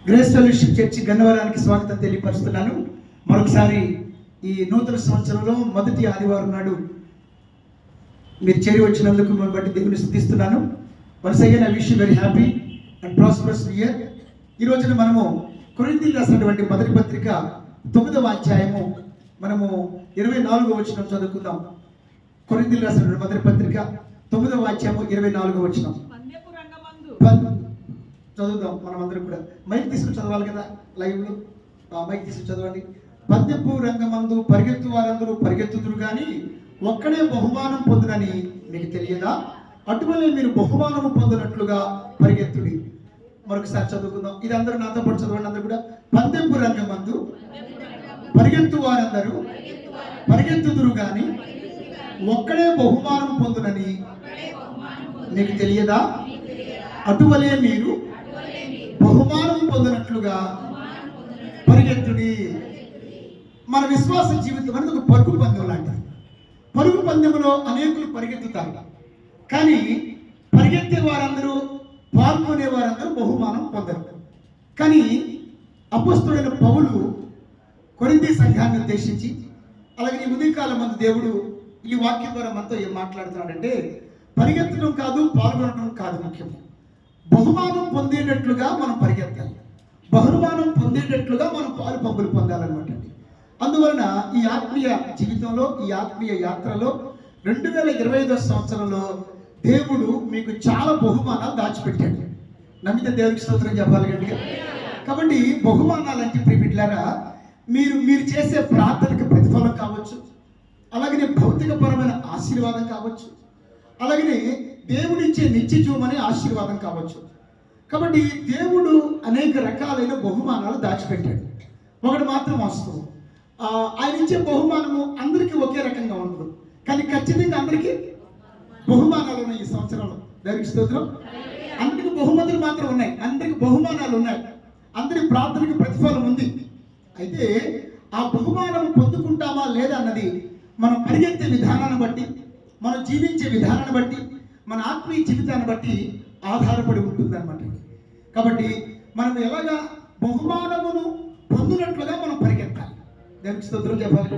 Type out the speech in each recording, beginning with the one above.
Grace fellowship church గన్నవరానికి స్వాగతం తెలియపరుస్తున్నాను. మరొకసారి ఈ నూతన సంవత్సరంలో మొదటి ఆదివారం నాడు మీరు చేరి వచ్చినందుకు మిమ్మల్ని బట్టి దేవుని స్తుతిస్తున్నాను. Once again I wish you very happy and prosperous year. ఈ రోజున మనము కొరింథీయులకు రాసినటువంటి మొదటి పత్రిక 9వ అధ్యాయము మనము 24వ వచనం చదువుకుందాం. కొరింథీయులకు రాసినటువంటి మొదటి పత్రిక 9వ అధ్యాయము 24వ వచనం చదువుదాం. మనం అందరం కూడా మైక్ తీసుకుని చదవాలి కదా, లైవ్లో మైక్ తీసుకుని చదవండి. పద్యపు రంగమందు పరిగెత్తు వారందరూ పరిగెత్తుదురు కానీ ఒక్కడే బహుమానం పొందునని మీకు తెలియదా? అటువలే మీరు బహుమానము పొందినట్లుగా పరిగెత్తుడి. మరొకసారి చదువుకుందాం. ఇది అందరూ నాతో పాటు చదవండి. అందరూ కూడా పద్యపు రంగమందు పరిగెత్తు వారందరూ పరిగెత్తుదురు కానీ ఒక్కడే బహుమానం పొందునని మీకు తెలియదా? అటువలే మీరు బహుమానం పొందినట్లుగా పరిగెత్తుడి. మన విశ్వాస జీవితం అనేది ఒక పరుగు పందెం లాంటిది. పరుగు పందెంలో అనేకులు పరిగెత్తుతారు, కానీ పరిగెత్తే వారందరూ పాల్గొనే వారందరూ బహుమానం పొందరు. కానీ అపోస్తలుడైన పౌలు కొరింథీ సంఘాన్ని ఉద్దేశించి, అలాగే ఈ ఉదయకాలం మందు దేవుడు ఈ వాక్యం ద్వారా మనతో ఏం మాట్లాడుతున్నాడంటే, పరిగెత్తడం కాదు, పాల్గొనడం కాదు, ముఖ్యం బహుమానం పొందేటట్లుగా మనం పరిగెత్తాలి. బహుమానం పొందేటట్లుగా మనం పాలు పంపులు పొందాలన్నమాట. అందువలన ఈ ఆత్మీయ జీవితంలో, ఈ ఆత్మీయ యాత్రలో 2025వ సంవత్సరంలో దేవుడు మీకు చాలా బహుమానాలు దాచిపెట్టాడు. నమ్మితే దేవుడికి స్తోత్రం చెప్పాలి గట్టిగా. కాబట్టి బహుమానాలు అంటే ప్రియబిడ్డలారా, మీరు చేసే ప్రార్థనకి ప్రతిఫలం కావచ్చు, అలాగనే భౌతికపరమైన ఆశీర్వాదం కావచ్చు, అలాగనే దేవుడిచ్చే నిత్య జీవమనే ఆశీర్వాదం కావచ్చు. కాబట్టి దేవుడు అనేక రకాలైన బహుమానాలు దాచిపెట్టాడు. ఒకటి మాత్రం వాస్తవం, ఆయన ఇచ్చే బహుమానము అందరికీ ఒకే రకంగా ఉండదు, కానీ ఖచ్చితంగా అందరికీ బహుమానాలు ఉన్నాయి. ఈ సంవత్సరంలో దేవునికి స్తోత్రం. అందరికి బహుమతులు మాత్రం ఉన్నాయి, అందరికి బహుమానాలు ఉన్నాయి, అందరి ప్రార్థనకి ప్రతిఫలం ఉంది. అయితే ఆ బహుమానం పొందుకుంటామా లేదా అన్నది మనం పరిగెత్తే విధానాన్ని బట్టి, మనం జీవించే విధానాన్ని బట్టి, మన ఆత్మీయ జీవితాన్ని బట్టి ఆధారపడి ఉంటుందన్నమాట. కాబట్టి మనం ఎలాగా బహుమానమును పొందినట్లుగా మనం పరిగెత్తాలి. దేవునికి స్తోత్రం చెప్పాలి.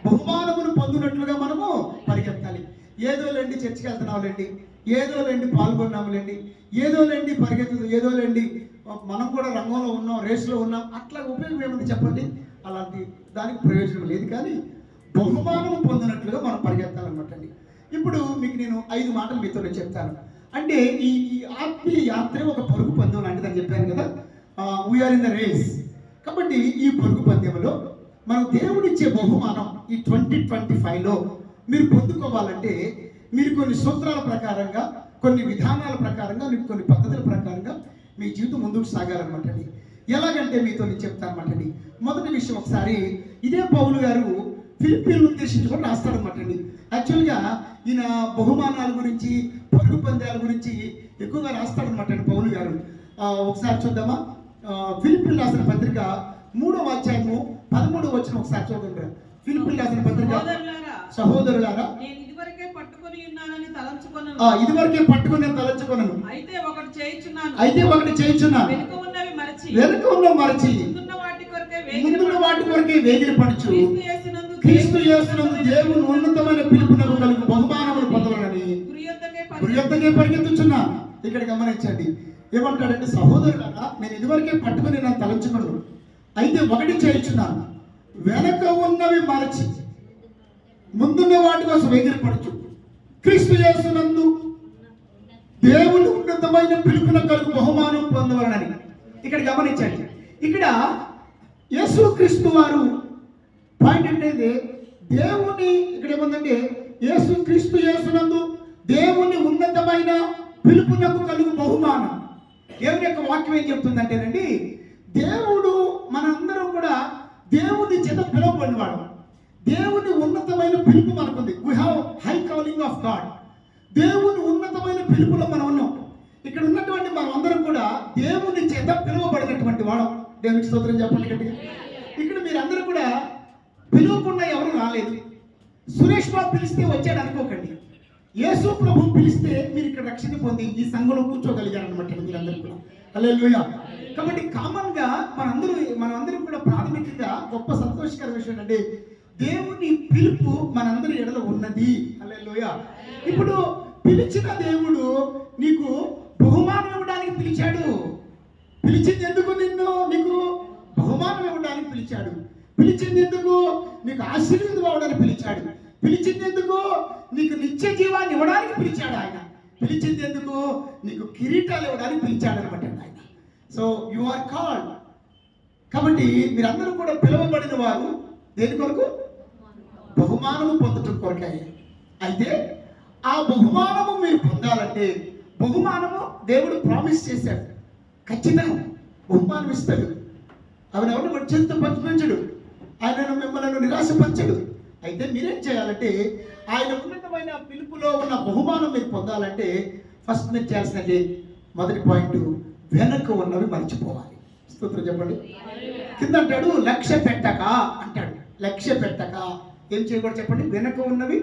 బహుమానమును పొందినట్లుగా మనము పరిగెత్తాలి. ఏదోలేండి చర్చికి వెళ్తున్నాంలేండి, ఏదోలేండి పాల్గొన్నాములేండి, ఏదోలేండి పరిగెత్తు, ఏదోలేండి మనం కూడా రంగంలో ఉన్నాం, రేసులో ఉన్నాం, అట్లా ఉపయోగం ఏముంది చెప్పండి? అలాంటి దానికి ప్రయోజనం లేదు. కానీ బహుమానము పొందినట్లుగా మనం పరిగెత్తాలన్నమాట అండి. ఇప్పుడు మీకు నేను 5 మాటలు మీతో చెప్తాను. అంటే ఈ ఆత్మీయ యాత్ర ఒక పరుగు పందెం లాంటిదని చెప్పాను కదా, వీఆర్ ఇన్ ద రేస్. కాబట్టి ఈ పరుగు పందెంలో మనం దేవుడిచ్చే బహుమానం ఈ 2025లో మీరు పొందుకోవాలంటే మీరు కొన్ని సూత్రాల ప్రకారంగా, కొన్ని విధానాల ప్రకారంగా, మీకు కొన్ని పద్ధతుల ప్రకారంగా మీ జీవితం ముందుకు సాగాలన్నమాట అండి. ఎలాగంటే మీతో నేను చెప్తాను అన్నమాట అండి. మొదటి విషయం, ఒకసారి ఇదే పౌలు గారు ఫిలిప్పీలను ఉద్దేశించి కూడా రాస్తాడనమాట అండి. యాక్చువల్గా ఈయన బహుమానాల గురించి, పరుగు పందాల గురించి ఎక్కువగా రాస్తాడనమాట అండి పౌలు గారు. ఒకసారి చూద్దామా? ఫిలిప్పీలు రాసిన పత్రిక 3వ అధ్యాయము 13వ వచనం ఒకసారి చూడండి. ఫిలిప్పీలు రాసిన పత్రిక, సహోదరులారా ఇదివరకే పట్టుకొని నేను తలంచుకొనను, అయితే ఒకటి చేయించున్నాను, వెనుక ఉన్న మరచి ముందున్న వాటి కొరకే వేగిరి పడుచు క్రీస్తు యేసునందు దేవుని ఉన్నతమైన పిలుపునకు కలుగు బహుమానములు పొందవాలని గురి యొద్దకే పరిగెత్తుచున్నా. ఇక్కడ గమనించండి, ఏమంటాడంటే, సహోదరులారా నేను ఇదివరకే పట్టుకుని నేను తలంచుకున్నాను, అయితే ఒకటి చేయించున్నాను, వెనక ఉన్నవి మరచి ముందున్న వాటి కోసం ఎగిరిపడుచు క్రీస్తు యేసునందు దేవుని ఉన్నతమైన పిలుపున కలుగు బహుమానం పొందవలనని. ఇక్కడ గమనించండి, ఇక్కడ యేసు క్రీస్తు వారు పాయింట్ ఏంటంటే, దేవుని ఇక్కడ ఏముందంటే, యేసు క్రీస్తు యేసునందు దేవుని ఉన్నతమైన పిలుపునకు కలుగు బహుమానం. దేవుని యొక్క వాక్యం ఏం చెప్తుందంటేనండి, దేవుడు మనందరం కూడా దేవుని చేత పిలువబడినవాడు. దేవుని ఉన్నతమైన పిలుపు మనకుంది. We have high calling of God. దేవుని ఉన్నతమైన పిలుపులో మనం ఉన్నాం. ఇక్కడ ఉన్నటువంటి మనం అందరం కూడా దేవుని చేత పిలువబడినటువంటి వాడు. దేవునికి స్తోత్రం చెప్పండి గట్టిగా. ఇక్కడ మీరందరూ కూడా పిలువకుండా ఎవరు రాలేదు. సురేష్ బాబు పిలిస్తే వచ్చాడు అనుకోకండి. యేసు ప్రభు పిలిస్తే మీరు ఇక్కడ రక్షణ పొంది ఈ సంఘంలో కూర్చోగలిగారు అనమాట మీరందరూ కూడా. హల్లెలూయా. కాబట్టి కామన్ గా మనందరం కూడా ప్రాథమికంగా గొప్ప సంతోషకర విషయం అంటే దేవుని పిలుపు మనందరి ఎడలో ఉన్నది. హల్లెలూయా. ఇప్పుడు పిలిచిన దేవుడు నీకు బహుమానం ఇవ్వడానికి పిలిచాడు. పిలిచింది ఎందుకు? నీకు బహుమానం ఇవ్వడానికి పిలిచాడు. పిలిచింది ఎందుకు? నీకు ఆశీర్వాదం ఇవ్వడానికి పిలిచాడు. పిలిచింది ఎందుకు? నీకు నిత్య జీవాన్ని ఇవ్వడానికి పిలిచాడు ఆయన. పిలిచింది ఎందుకు? నీకు కిరీటాలు ఇవ్వడానికి పిలిచాడు అనమాట ఆయన. So you are called. కాబట్టి మీరందరూ కూడా పిలువబడిన వారు దేని కొరకు? బహుమానము పొందటం కొరకే. అయితే ఆ బహుమానము మీరు పొందాలంటే బహుమానము దేవుడు ప్రామిస్ చేశాడు. ఖచ్చితంగా బహుమానం ఇస్తాడు. ఆయన ఎవరు వచ్చేంత పంచుపించడు. ఆయన మిమ్మల్ని నిరాశపరచడు. అయితే మీరేం చేయాలంటే ఆయన ఉన్నతమైన పిలుపులో ఉన్న బహుమానం మీరు పొందాలంటే ఫస్ట్ మీరు చేయాల్సినది మొదటి పాయింట్, వెనక ఉన్నవి మర్చిపోవాలి. స్తోత్రం చెప్పండి. కింద అంటాడు లక్ష్య పెట్టక అంటాడు. లక్ష్య పెట్టక ఏం చేయకూడదు చెప్పండి? వెనక ఉన్నవి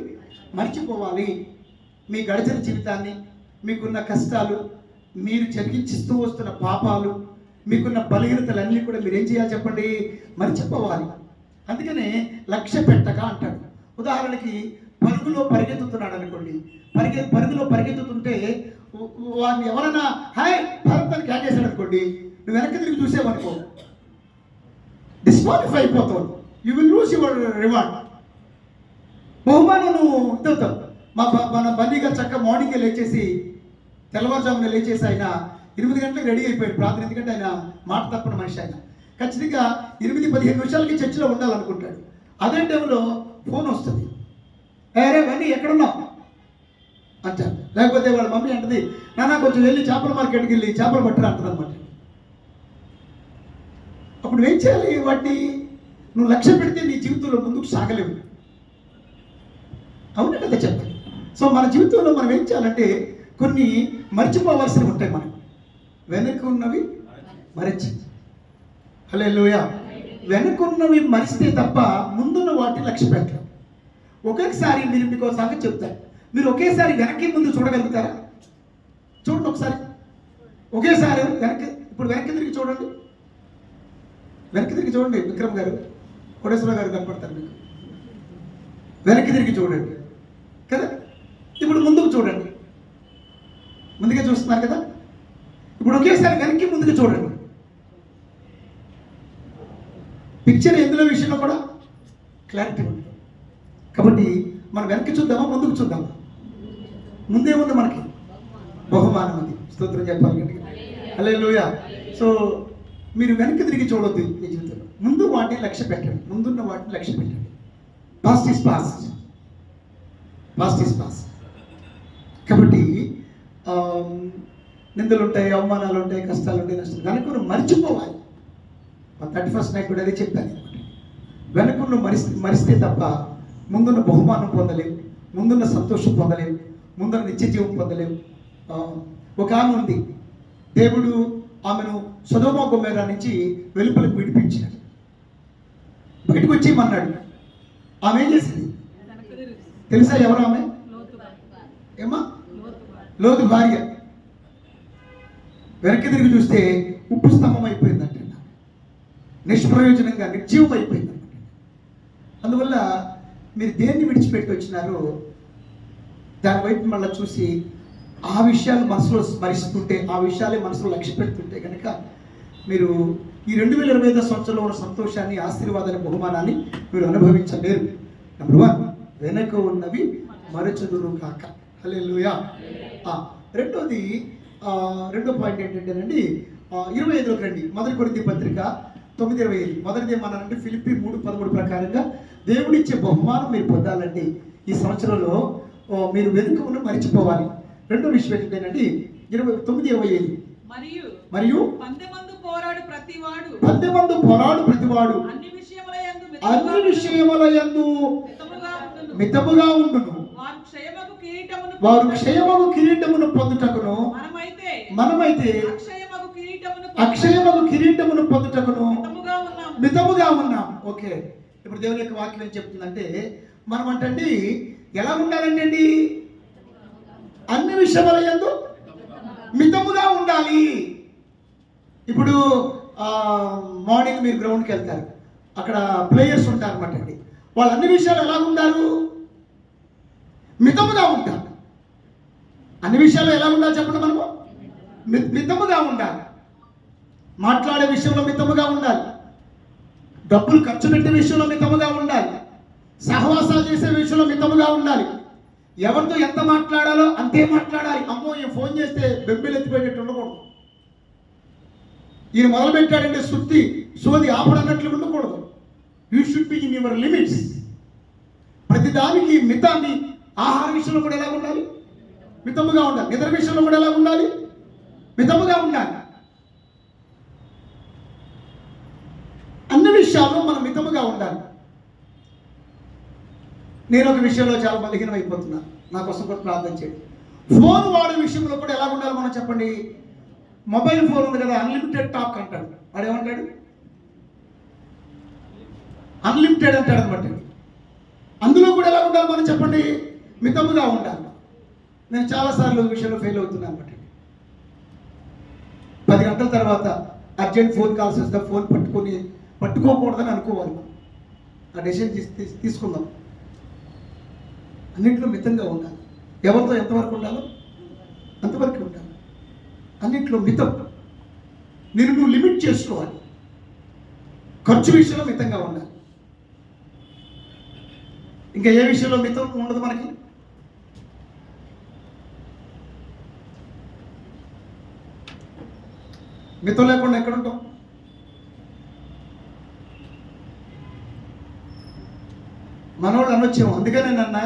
మర్చిపోవాలి. మీ గడిచిన జీవితాన్ని, మీకున్న కష్టాలు, మీరు జరిగించిస్తూ వస్తున్న పాపాలు, మీకున్న బలహీనతలన్నీ కూడా మీరు ఏం చేయాలి చెప్పండి? మర్చిపోవాలి. అందుకనే లక్ష్య పెట్టక అంటాడు. ఉదాహరణకి పరుగులో పరిగెత్తుతున్నాడు అనుకోండి. పరుగులో పరిగెత్తుతుంటే వాడిని ఎవరైనా హాయ్ భరత్ అని క్యాచ్ చేశాడు అనుకోండి, నువ్వు వెనక్కి తిరిగి చూసేవనుకో డిస్క్వాలిఫై అయిపోతావు. You will lose your reward. బహుమానం నువ్వు ఇద్దవుతావు. మన బందీగా చక్క మార్నింగ్ లేచేసి తెల్లవారుజామున లేచేసి ఆయన 8 గంటలకు రెడీ అయిపోయాడు ప్రార్థన. ఎందుకంటే ఆయన మాట తప్పని మనిషి. ఆయన ఖచ్చితంగా 8-15 నిమిషాలకి చర్చిలో ఉండాలనుకుంటాడు. అదే టైంలో ఫోన్ వస్తుంది, అరే వన్నీ ఎక్కడున్నావు అంటారు. లేకపోతే వాళ్ళ మమ్మీ అంటది, నాన్న కొంచెం వెళ్ళి చేపల మార్కెట్కి వెళ్ళి చేపలు పట్టరా అంటారు అనమాట. అప్పుడు ఏం చేయాలి? వాటిని నువ్వు లక్ష్య పెడితే నీ జీవితంలో ముందుకు సాగలేవు. అవునా కదా చెప్పండి. సో మన జీవితంలో మనం ఏం చేయాలంటే కొన్ని మర్చిపోవాల్సినవి ఉంటాయి. మనం వెనక ఉన్నవి మరచి. హల్లెలూయా. వెనకున్నవి మరిస్తే తప్ప ముందున్న వాటిని లక్ష్య పెట్టరు. ఒక్కొక్కసారి మీకు సంగతి చెప్తారు. మీరు ఒకేసారి వెనక్కి ముందు చూడగలుగుతారా? చూడండి ఒకసారి. ఒకేసారి ఇప్పుడు వెనక్కి తిరిగి చూడండి. వెనక్కి తిరిగి చూడండి. విక్రమ్ గారు, కోటేశ్వరరావు గారు కనపడతారు మీకు. వెనక్కి తిరిగి చూడండి కదా. ఇప్పుడు ముందుకు చూడండి. ముందుగా చూస్తున్నారు కదా. ఇప్పుడు ఒకేసారి వెనక్కి ముందుకు చూడండి. పిక్చర్ ఎందులో విషయంలో కూడా క్లారిటీ ఉంటుంది. కాబట్టి మనం వెనక్కి చూద్దామా ముందుకు చూద్దామా? ముందే ఉంది మనకి బహుమానం ఉంది. స్తోత్రం చెప్పాలి గట్టిగా. హల్లెలూయా. సో మీరు వెనక్కి తిరిగి చూడొద్దు మీ జీవితంలో. ముందు వాటిని లక్ష్య పెట్టండి. ముందున్న వాటిని లక్ష్య పెట్టండి. Past is past. Past is past. కాబట్టి నిందలు ఉంటాయి, అవమానాలు ఉంటాయి, కష్టాలు ఉంటాయి, నష్టాలు. వెనక మర్చిపోవాలి. 31st నైట్ కూడా అదే చెప్పాను. వెనక మరిస్తే తప్ప ముందున్న బహుమానం పొందలేవు, ముందున్న సంతోషం పొందలేవు, ముందున్న నిత్య జీవం పొందలేవు. ఒక ఆమె ఉంది. దేవుడు ఆమెను సొదొమ గొమొర్రా నుంచి వెలుపలకు విడిపించాడు. బయటకు వచ్చేయమన్నాడు. ఆమె ఏం చేసింది తెలుసా? ఎవరు ఆమె? ఏమా? లోతు భార్య. వెనక్కి తిరిగి చూస్తే ఉప్పు స్తంభం అయిపోయిందంట. నిష్ప్రయోజనంగా నిర్జీవం అయిపోయిందంట. అందువల్ల మీరు దేన్ని విడిచిపెట్టి వచ్చినారో దాని వైపు మళ్ళీ చూసి ఆ విషయాలు మనసులో స్మరిస్తుంటే, ఆ విషయాలే మనసులో లక్ష్య పెడుతుంటే కనుక మీరు ఈ 2025 సంవత్సరంలో ఉన్న సంతోషాన్ని, ఆశీర్వాదాన్ని, బహుమానాన్ని మీరు అనుభవించలేరు. నెంబర్ 1, వెనక ఉన్నవి మరచుదురు కాక. హల్లెలూయా. రెండోది, రెండో పాయింట్ ఏంటంటేనండి 25లోకి రండి. మొదటి కొరింథీ పత్రిక 9:25. మొదటిది ఏమన్నారంటే ఫిలిప్పీ 3:13 ప్రకారంగా దేవుడిచ్చే బహుమానం మీరు పొందాలంటే ఈ సంవత్సరంలో మీరు వెనుక ఉన్న మరిచిపోవాలి. రెండో విషయం ఏంటంటే 29:25. మరియు పందెమందు పోరాడు ప్రతివాడు అన్ని విషయములయందు మితముగా ఉండును. వారు క్షయమగు కిరీటమును పొందుటకును, మనమైతే అక్షయమగు కిరీటమును పొందుటకును మితముగా ఉన్నాం. ఓకే, ఇప్పుడు దేవుని యొక్క వాక్యం ఏం చెప్తుందంటే మనం అంటే ఎలా ఉండాలంటే అన్ని విషయములయందు మితముగా ఉండాలి. ఇప్పుడు మార్నింగ్ మీరు గ్రౌండ్కి వెళ్తారు, అక్కడ ప్లేయర్స్ ఉంటారు అన్నమాట అండి. వాళ్ళు అన్ని విషయాలు ఎలా ఉంటారు? మితముగా ఉంటారు. అన్ని విషయాలు ఎలా ఉండాలి చెప్పండి? మనము మితముగా ఉండాలి. మాట్లాడే విషయంలో మితముగా ఉండాలి. డబ్బులు ఖర్చు పెట్టే విషయంలో మితముగా ఉండాలి. సహవాసాలు చేసే విషయంలో మితముగా ఉండాలి. ఎవరితో ఎంత మాట్లాడాలో అంతే మాట్లాడాలి. అమ్మో ఈయన ఫోన్ చేస్తే బెంబిలు ఎత్తిపోయేటట్టు ఉండకూడదు. ఈయన మొదలు పెట్టాడంటే శుద్ధి సోది ఆపడన్నట్లు ఉండకూడదు. You should be in your limits. ప్రతిదానికి మితాన్ని. ఆహార విషయంలో కూడా ఎలా ఉండాలి? మితముగా ఉండాలి. నిద్ర విషయంలో కూడా ఎలా ఉండాలి? మితముగా ఉండాలి. అన్ని విషయాల్లో మనం మితముగా ఉండాలి. నేను ఒక విషయంలో చాలా బలహీనం అయిపోతున్నా, నా కోసం కూడా ప్రార్థన చేయండి. ఫోన్ వాడే విషయంలో కూడా ఎలా ఉండాలి మనం చెప్పండి? మొబైల్ ఫోన్ ఉంది కదా, అన్లిమిటెడ్ టాక్ అంటాడు. వాడు ఏమంటాడు? అన్లిమిటెడ్ అంటాడు అనమాట. అందులో కూడా ఎలా ఉండాలి మనం చెప్పండి? మితముగా ఉండాలి. నేను చాలాసార్లు ఈ విషయంలో ఫెయిల్ అవుతున్నాను అనమాట. 10 గంటల తర్వాత అర్జెంట్ ఫోన్ కాల్స్ వస్తే ఫోన్ పట్టుకోకూడదని అనుకోవాలి. ఆ డెసిషన్ తీసుకుందాం. అన్నింటిలో మితంగా ఉండాలి. ఎవరితో ఎంతవరకు ఉండాలో అంతవరకు ఉండాలి. అన్నింటిలో మితం. నువ్వు లిమిట్ చేసుకోవాలి. ఖర్చు విషయంలో మితంగా ఉండాలి. ఇంకా ఏ విషయంలో మితం ఉండదు మనకి? మితం లేకుండా ఎక్కడ ఉంటాం? మనోళ్ళు అనొచ్చేమో, అందుకనే నన్న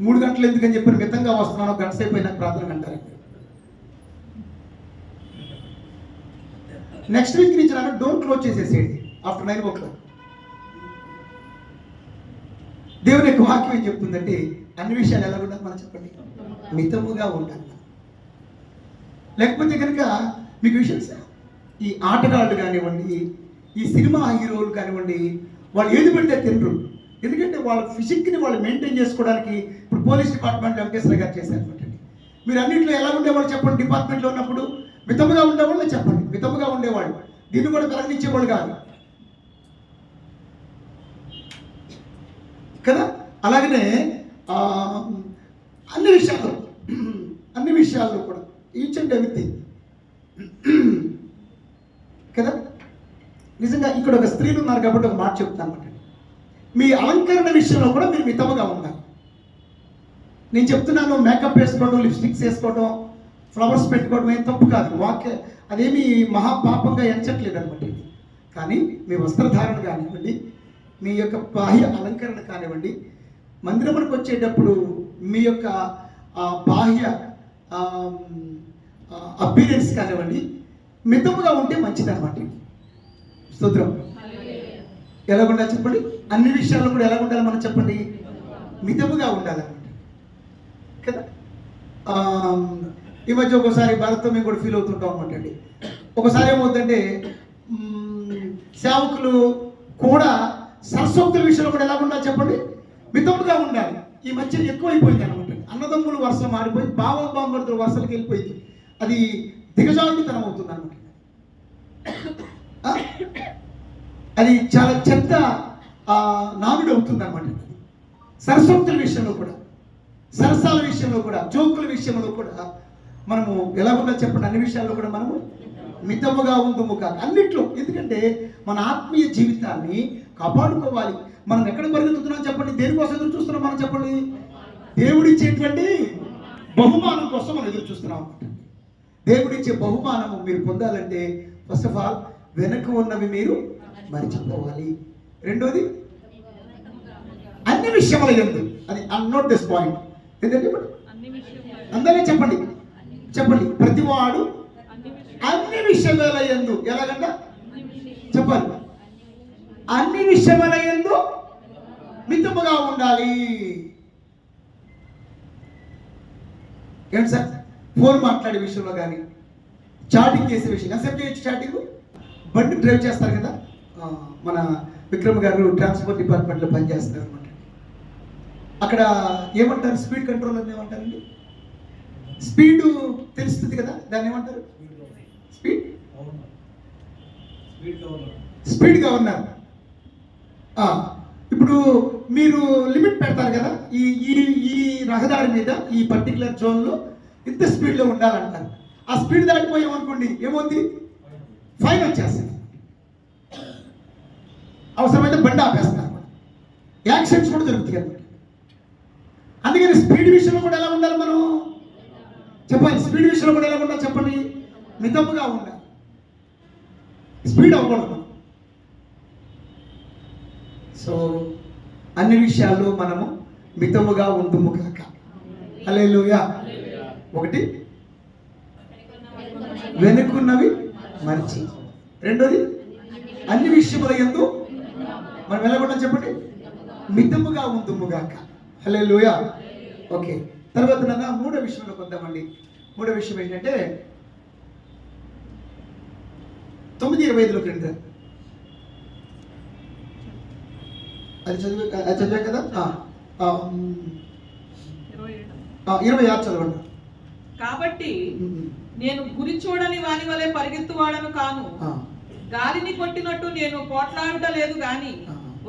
3 గంటలు ఎందుకని చెప్పి మితంగా వస్తున్నాను, గంట సేపు అయినా ప్రార్థన అంటారు. నెక్స్ట్ వీక్ నుంచి నన్ను డోర్ క్లోజ్ చేసేసేయండి ఆఫ్టర్ 9 o'clock. దేవుని యొక్క వాక్యం ఏం చెప్తుందంటే అన్ని విషయాలు ఎలా ఉండాలి మనం చెప్పండి? మితముగా ఉండాలి. లేకపోతే కనుక మీకు విషయం సార్, ఈ ఆటగాళ్ళు కానివ్వండి, ఈ సినిమా హీరోలు కానివ్వండి, వాళ్ళు ఏది పెడితే తినరు. ఎందుకంటే వాళ్ళ ఫిజిక్ని వాళ్ళు మెయింటైన్ చేసుకోవడానికి ఇప్పుడు పోలీస్ డిపార్ట్మెంట్లో వెంకటేశ్వర గారు చేశారు అనమాట. మీరు అన్నింటిలో ఎలా ఉండేవాళ్ళు చెప్పండి? డిపార్ట్మెంట్లో ఉన్నప్పుడు మితముగా ఉండేవాళ్ళు చెప్పండి. మితముగా ఉండేవాళ్ళు, దీన్ని కూడా ప్రకటించేవాళ్ళు కాదు కదా. అలాగనే అన్ని విషయాల్లో కూడా ఈచ్ అండ్ ఎవ్రీథింగ్ కదా. నిజంగా ఇక్కడ ఒక స్త్రీలు ఉన్నారు కాబట్టి ఒక మాట చెప్తాను అనమాట. మీ అలంకరణ విషయంలో కూడా మీరు మితముగా ఉండాలి. నేను చెప్తున్నాను, మేకప్ వేసుకోవడం, లిప్స్టిక్స్ వేసుకోవడం, ఫ్లవర్స్ పెట్టుకోవడం ఏం తప్పు కాదు. అదేమి మహాపాపంగా ఎంచట్లేదు అనమాట. కానీ మీ వస్త్రధారణ కానివ్వండి, మీ యొక్క బాహ్య అలంకరణ కానివ్వండి, మందిరములకు వచ్చేటప్పుడు మీ యొక్క బాహ్య అపీరెన్స్ కానివ్వండి మితముగా ఉంటే మంచిది అనమాట. స్తోత్రం. ఎలా ఉండాలి చెప్పండి? అన్ని విషయాల్లో కూడా ఎలా ఉండాలి మనం చెప్పండి? మితముగా ఉండాలన్నమాట కదా. ఈ మధ్య ఒకసారి భారత్తో మేము కూడా ఫీల్ అవుతుంటాం అనమాట అండి. ఒకసారి ఏమవుతుందంటే సేవకులు కూడా సరస్వక్తుల విషయంలో కూడా ఎలా ఉండాలి చెప్పండి? మితముగా ఉండాలి. ఈ మధ్య ఎక్కువైపోయింది అనమాట. అన్నదమ్ములు వరుసలు మారిపోయి బావబాంబర్తుల వరుసలకు వెళ్ళిపోయింది. అది దిగజారుతనం అవుతుంది అనమాట. అది చాలా చెత్త నానుడు అవుతుంది అనమాట. సరస్వక్తుల విషయంలో కూడా, సరసాల విషయంలో కూడా, జోకుల విషయంలో కూడా మనము ఎలా ఉండాలి చెప్పండి? అన్ని విషయాల్లో కూడా మనము మితముగా ఉందుము కాక అన్నిట్లో. ఎందుకంటే మన ఆత్మీయ జీవితాన్ని కాపాడుకోవాలి. మనం ఎక్కడ పరిగెత్తుతున్నాం చెప్పండి? దేనికోసం ఎదురు చూస్తున్నాం మనం చెప్పండి? దేవుడిచ్చేటువంటి బహుమానం కోసం మనం ఎదురు చూస్తున్నాం అన్నమాట. దేవుడిచ్చే బహుమానము మీరు పొందాలంటే ఫస్ట్ ఆఫ్ ఆల్ వెనక ఉన్నవి మీరు మర్చిపోవాలి. రెండోది అన్ని విషయముల యందు, అది నోట్ దిస్ పాయింట్. ఏంటంటే అందరే చెప్పండి ప్రతివాడు అన్ని విషయముల యందు ఎలాగంట చెప్పాలి? అన్ని విషయముల యందు మితముగా ఉండాలి. ఏంటి సార్? ఫోన్ మాట్లాడే విషయంలో కానీ, చాటింగ్ చేసే విషయం. ఎంతసేపు చేయొచ్చు చాటింగ్? బండి డ్రైవ్ చేస్తారు కదా, మన విక్రమ్ గారు ట్రాన్స్పోర్ట్ డిపార్ట్మెంట్లో పనిచేస్తారు అనమాట. అక్కడ ఏమంటారు? స్పీడ్ కంట్రోల్ అని ఏమంటారండి? స్పీడ్ తెలుస్తుంది కదా, దాన్ని ఏమంటారు? స్పీడ్ స్పీడ్గా ఉన్నారు. ఇప్పుడు మీరు లిమిట్ పెడతారు కదా, ఈ ఈ ఈ రహదారి మీద ఈ పర్టికులర్ జోన్లో ఇంత స్పీడ్లో ఉండాలంటారు. ఆ స్పీడ్ దాటిపోయామనుకోండి ఏమవుతుంది, ఫైన్ వచ్చేస్తుంది, అవసరమైతే బండి ఆపేస్తారు, యాక్సిడెంట్స్ కూడా జరుగుతాయి కదా. అందుకని స్పీడ్ విషయంలో కూడా ఎలా ఉండాలి మనం చెప్పాలి. స్పీడ్ విషయంలో కూడా ఎలా ఉండాలి చెప్పండి, మితముగా ఉండాలి, స్పీడ్ అవ్వకూడదు. సో అన్ని విషయాల్లో మనము మితముగా ఉందుము కాక. హల్లెలూయా. ఒకటి, వెనుకున్నవి మరిచి. రెండోది, అన్ని విషయముల యందు మనం వెళ్ళకుండా చెప్పండి, మితముగా ఉందుము గాక. హల్లెలూయా. ఓకే, తర్వాత నన్ను మూడో విషయంలోకి వద్దామండి. మూడో విషయం ఏంటంటే 9:25 రండి. అది చదివే కదా. 26 చదవండి. కాబట్టి నేను గురి చూడని వాని వలె పరిగెత్తువాడను కాను, గాలిని కొట్టినట్టు నేను పోట్లాడుట లేదు గాని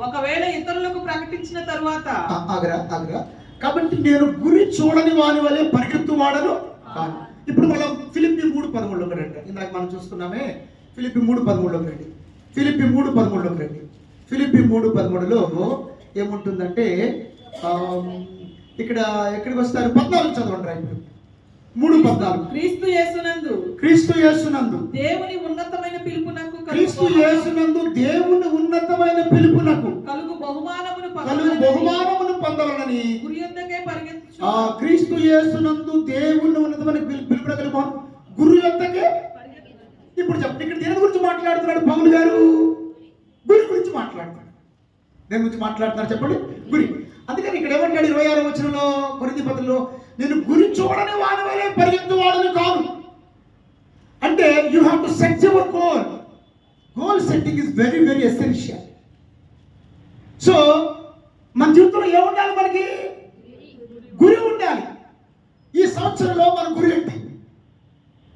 ఒకవేళ ఇతరులకు ప్రకటించిన తరువాత. ఆగరా. కాబట్టి నేను గురి చూడని వాని వలె పరిగెత్తువాడను కాను. ఇప్పుడు మనం ఫిలిప్పీ 3:13 రండి. ఇందాక మనం చూస్తున్నామే, ఫిలిప్పీ 3:13 రండి. ఫిలిప్పీ 3:13 రండి. ఫిలిప్పీ 3:13లో ఏముంటుందంటే ఇక్కడ ఎక్కడికి వస్తారు, 14 చదవండి రా. ఇప్పుడు 3:14. క్రీస్తు యేసునందు దేవుని ఉన్నతమైన పిలుపునకు క్రీస్తు యేసునందు దేవుని ఉన్నతమైన పిలుపునకు కలుగు బహుమానమును పొందవలనని గురి యొద్దకే పరిగెత్తు. క్రీస్తు యేసునందు దేవుని ఉన్నతమైన పిలుపునకు గురి యొద్దకే. ఇప్పుడు చెప్పండి, ఇక్కడ దేని గురించి మాట్లాడుతున్నాడు పౌలు గారు? గురి గురించి మాట్లాడుతున్నాడు. దేని గురించి మాట్లాడుతున్నారు చెప్పండి, గురి. అందుకని ఇక్కడ ఏమంటాడు 26వ వచనంలో కొరింథీ పత్రికలో, నేను గురి చూడని వాని వలె పరిగెత్తువాడను కాను. అంటే you have to set your goal. Goal setting is very very essential. So మన జీవితంలో ఏముండాలి, మనకి గురి ఉండాలి. ఈ సంవత్సరంలో మన గురి ఏంటి?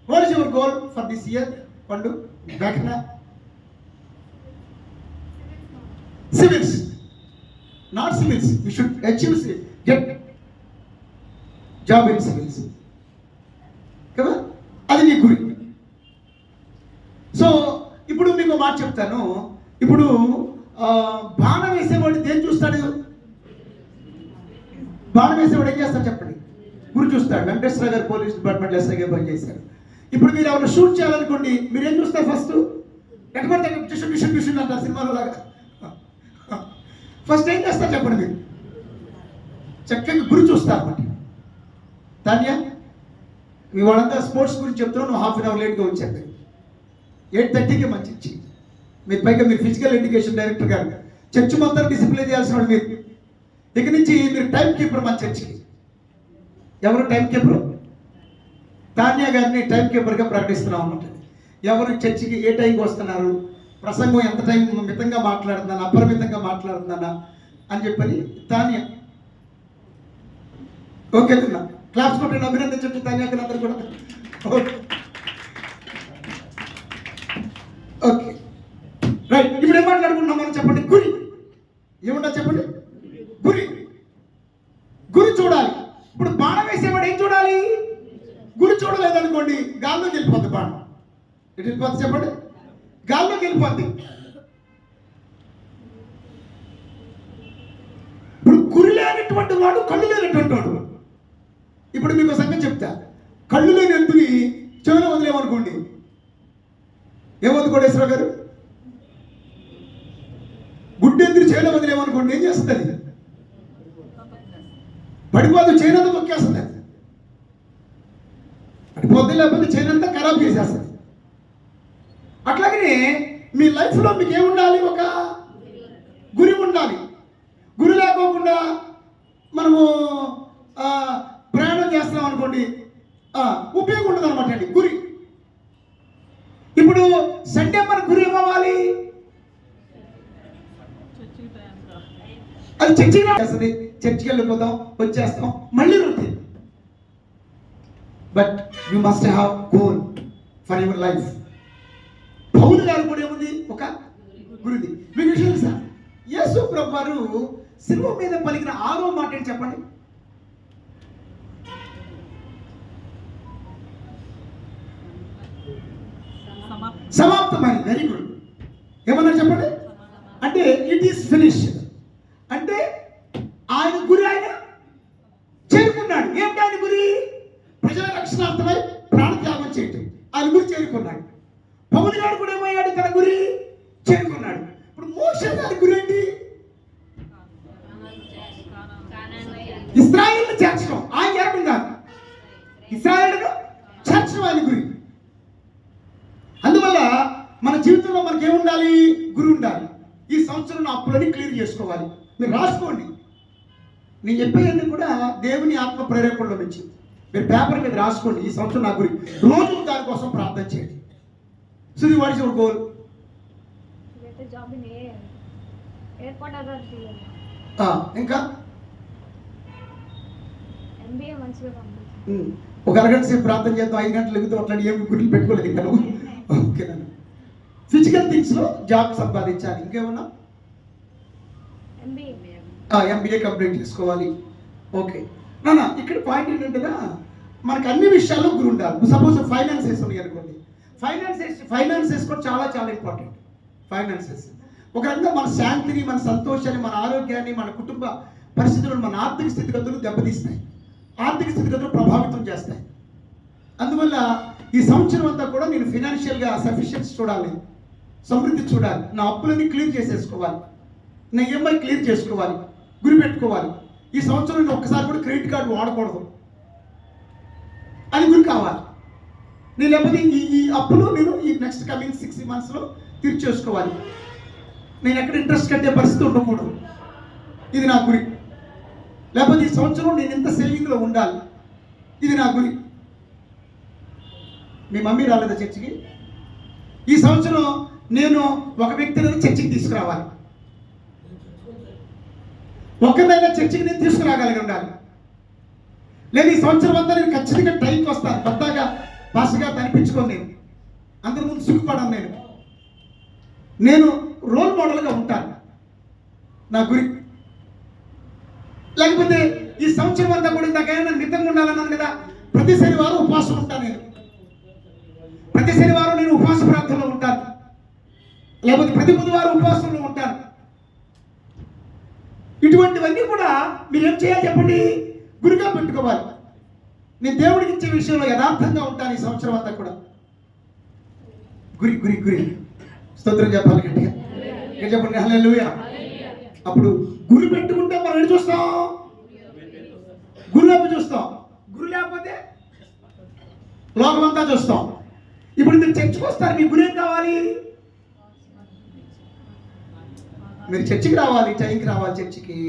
What is your goal for this year? పండు బ్యాక్న civils, not civils. You should achieve, get job in civils కదా, అది నీ గురి. సో ఇప్పుడు మీకు మాట చెప్తాను. ఇప్పుడు బాణం వేసేవాడు దేని చూస్తాడు? బాణం వేసేవాడు ఏం చేస్తాడు చెప్పండి? గురి చూస్తాడు. వెంకటేశ్వర గారు పోలీస్ డిపార్ట్మెంట్లో ఎస్ఐగా పనిచేశారు. ఇప్పుడు మీరు ఎవరైనా షూట్ చేయాలనుకోండి, మీరు ఏం చూస్తారు? ఫస్ట్ ఎటువంటి ట్యూషన్ అంటారు సినిమాలో లాగా. ఫస్ట్ ఏం చేస్తారు చెప్పండి? మీరు చక్కగా గురి చూస్తారు అన్నమాట. తాన్యా, మీ వాళ్ళంతా స్పోర్ట్స్ గురించి చెప్తున్నావు, నువ్వు హాఫ్ అన్ అవర్ లేట్గా వచ్చాను. 8:30కి మంచి ఇచ్చి మీరు పైగా మీరు ఫిజికల్ ఎడ్యుకేషన్ డైరెక్టర్ గారు, చర్చ్ మొత్తం డిసిప్లిన్ చేయాల్సిన వాళ్ళు మీరు. ఇక నుంచి మీరు టైం కీపర్ మన చర్చికి. ఎవరు టైం కీపరు? తాన్యా గారిని టైం కీపర్గా ప్రకటిస్తున్నాం అన్నమాట. ఎవరు చర్చికి ఏ టైంకి వస్తున్నారు, ప్రసంగం ఎంత టైం మితంగా మాట్లాడుతున్నాను, అపరిమితంగా మాట్లాడుతున్నానా అని చెప్పని తాన్యా. ఓకే, క్లాప్స్ కొట్టండి, అభినందించండి తాన్యాకి అందరు కూడా. Okay right. ఇప్పుడు ఏం మాట్లాడుకుంటున్నాం మనం చెప్పండి? గురి. ఏముంటా చెప్పండి? గురి. గురి చూడాలి. ఇప్పుడు బాణం వేసేవాడు ఏం చూడాలి? గురి చూడలేదనుకోండి గాల్లోకి వెళ్ళిపోద్ది బాణం. ఎటు వెళ్ళిపోద్ది చెప్పండి? గాల్లోకి వెళ్ళిపోద్ది. ఇప్పుడు గురి లేనటువంటి వాడు కళ్ళు లేనటువంటి వాడు. ఇప్పుడు మీకు సంగతి చెప్తా, కళ్ళు లేని ఎత్తుని చెవిలో వదిలేమనుకోండి, ఏమవుతుంది కోటేశ్వర గారు? గుడ్డెందుకు చేలో వదిలేమనుకోండి ఏం చేస్తుంది? పడిపోదు, చైనంతా తొక్కేస్తుంది, పడిపోద్ది, లేకపోతే చైనంతా ఖరాబ్ చేసేస్తుంది. అట్లాగనే మీ లైఫ్లో మీకు ఏముండాలి? ఒక గురి ఉండాలి. గురి లేకోకుండా మనము ప్రయాణం చేస్తున్నాం అనుకోండి, ఉపయోగం ఉండదు అనమాట అండి గురి. ఇప్పుడు సండే మన గురి ఏమవ్వాలి? అది చర్చికి చేస్తుంది, చర్చికి వెళ్ళిపోతాం, వచ్చేస్తాం, మళ్ళీ routine. But you must have goal for your life. Paul గారు కూడా ఏముంది? గురుది. మీకు విషయం తెలుసా? యేసు ప్రభు వారు శిలువ మీద పలికిన 6వ మాట ఏంటి చెప్పండి? సమాప్తమైంది. Very good. ఏమన్నారు చెప్పండి? అంటే ఇట్ ఈస్ ఫినిష్డ్. అంటే ఆయన గురి ఆయన చేరుకున్నాడు. ఏమిటి ఆయన గురి? ప్రజల రక్షణార్థమై ప్రాణత్యాగం చేయటం. ఆయన గురి చేరుకున్నాడు. పౌలు గారు కూడా ఏమయ్యాడు? తన గురి చేరుకున్నాడు. ఇప్పుడు మోషే గారి గురి ఏంటి? ఇశ్రాయేలును చేర్చడం. ఆయన చేరడం కాదు, ఇశ్రాయేలును చేర్చడం ఆయన గురి. అందువల్ల మన జీవితంలో మనకి ఏముండాలి? గురి ఉండాలి. ఈ సంవత్సరం అప్పులని క్లియర్ చేసుకోవాలి. మీరు రాసుకోండి. నేను చెప్పేది కూడా దేవుని ఆత్మ ప్రేరేపణలో నుంచి మీరు పేపర్ మీద రాసుకోండి. ఈ సంవత్సరం నా గురి. రోజు దానికోసం ప్రార్థన చేయండి. సుది, వాట్ ఇస్ యువర్ గోల్? ఇంకా ఒక అరగంట సేపు ప్రార్థన చేద్దాం, 5 గంటలు ఎగుతూ అట్లా ఏమి గుర్తులు పెట్టుకోలేదు ఇంకా నువ్వు. ఓకేనా? ఫిజికల్ థింగ్స్లో జాబ్ సంపాదించాలి. ఇంకేమన్నా? MBA కంప్లీట్ చేసుకోవాలి. ఓకే నాన్న, ఇక్కడ పాయింట్ ఏంటంటే మనకు అన్ని విషయాల్లో గురి ఉండాలి. సపోజ్ ఫైనాన్సెస్ ఉన్నాయి అనుకోండి. ఫైనాన్సెస్ కూడా చాలా చాలా ఇంపార్టెంట్. ఫైనాన్సెస్ ఒక రకంగా మన శాంతిని, మన సంతోషాన్ని, మన ఆరోగ్యాన్ని, మన కుటుంబ పరిస్థితులను, మన ఆర్థిక స్థితిగతులు దెబ్బతీస్తాయి. ఆర్థిక స్థితిగతులు ప్రభావితం చేస్తాయి. అందువల్ల ఈ సంవత్సరం అంతా కూడా నేను ఫినాన్షియల్గా సఫిషియన్స్ చూడాలి, సమృద్ధి చూడాలి. నా అప్పులన్నీ క్లియర్ చేసేసుకోవాలి, నా EMI క్లియర్ చేసుకోవాలి, గురి పెట్టుకోవాలి. ఈ సంవత్సరం నేను ఒక్కసారి కూడా క్రెడిట్ కార్డు వాడకూడదు అని గురి కావాలి. నేను లేకపోతే ఈ అప్పులు నేను ఈ నెక్స్ట్ కమింగ్ 6 monthsలో తీర్చేసుకోవాలి. నేను ఎక్కడ ఇంట్రెస్ట్ కట్టే పరిస్థితి ఉండకూడదు. ఇది నా గురి. లేకపోతే ఈ సంవత్సరం నేను ఎంత సేవింగ్లో ఉండాలి. ఇది నా గురి. మీ మమ్మీ రాలేదా చర్చికి? ఈ సంవత్సరం నేను ఒక వ్యక్తిని చర్చికి తీసుకురావాలి. ఒకరినైనా చర్చికి నేను తీసుకురాగలిగి ఉండాలి. లేదు ఈ సంవత్సరం అంతా నేను ఖచ్చితంగా టైంకి వస్తాను, కొత్తగా పాస్గా కనిపించుకొని నేను అందరి ముందు సిగ్గుపడాను. నేను రోల్ మోడల్గా ఉంటాను. నా గురి. లేకపోతే ఈ సంవత్సరం అంతా కూడా ఇందాకైనా మితంగా ఉండాలన్నాను కదా, ప్రతి శనివారం ఉపవాసం ఉంటాను. నేను ప్రతి శనివారం నేను ఉపవాస ప్రార్థనలో ఉంటాను. లేకపోతే ప్రతి బుధవారం ఉపవాసంలో ఉంటాను. ఇటువంటివన్నీ కూడా మీరు ఏం చేయాలి చెప్పండి? గురిగా పెట్టుకోవాలి. నేను దేవుడికి ఇచ్చే విషయంలో యథార్థంగా ఉంటాను ఈ సంవత్సరం అంతా కూడా. గురి గురి గురి స్తోత్రం చెప్పాలి గట్టిగా. చెప్పండి హల్లెలూయా. అప్పుడు గురి పెట్టుకుంటే మనం ఎటు చూస్తాం? గురి వైపు చూస్తాం. గురి లేకపోతే లోకమంతా చూస్తాం. ఇప్పుడు మీరు చర్చికి వస్తారు, మీ గురి ఏం కావాలి? మీరు చర్చికి రావాలి, టైంకి రావాలి చర్చికి.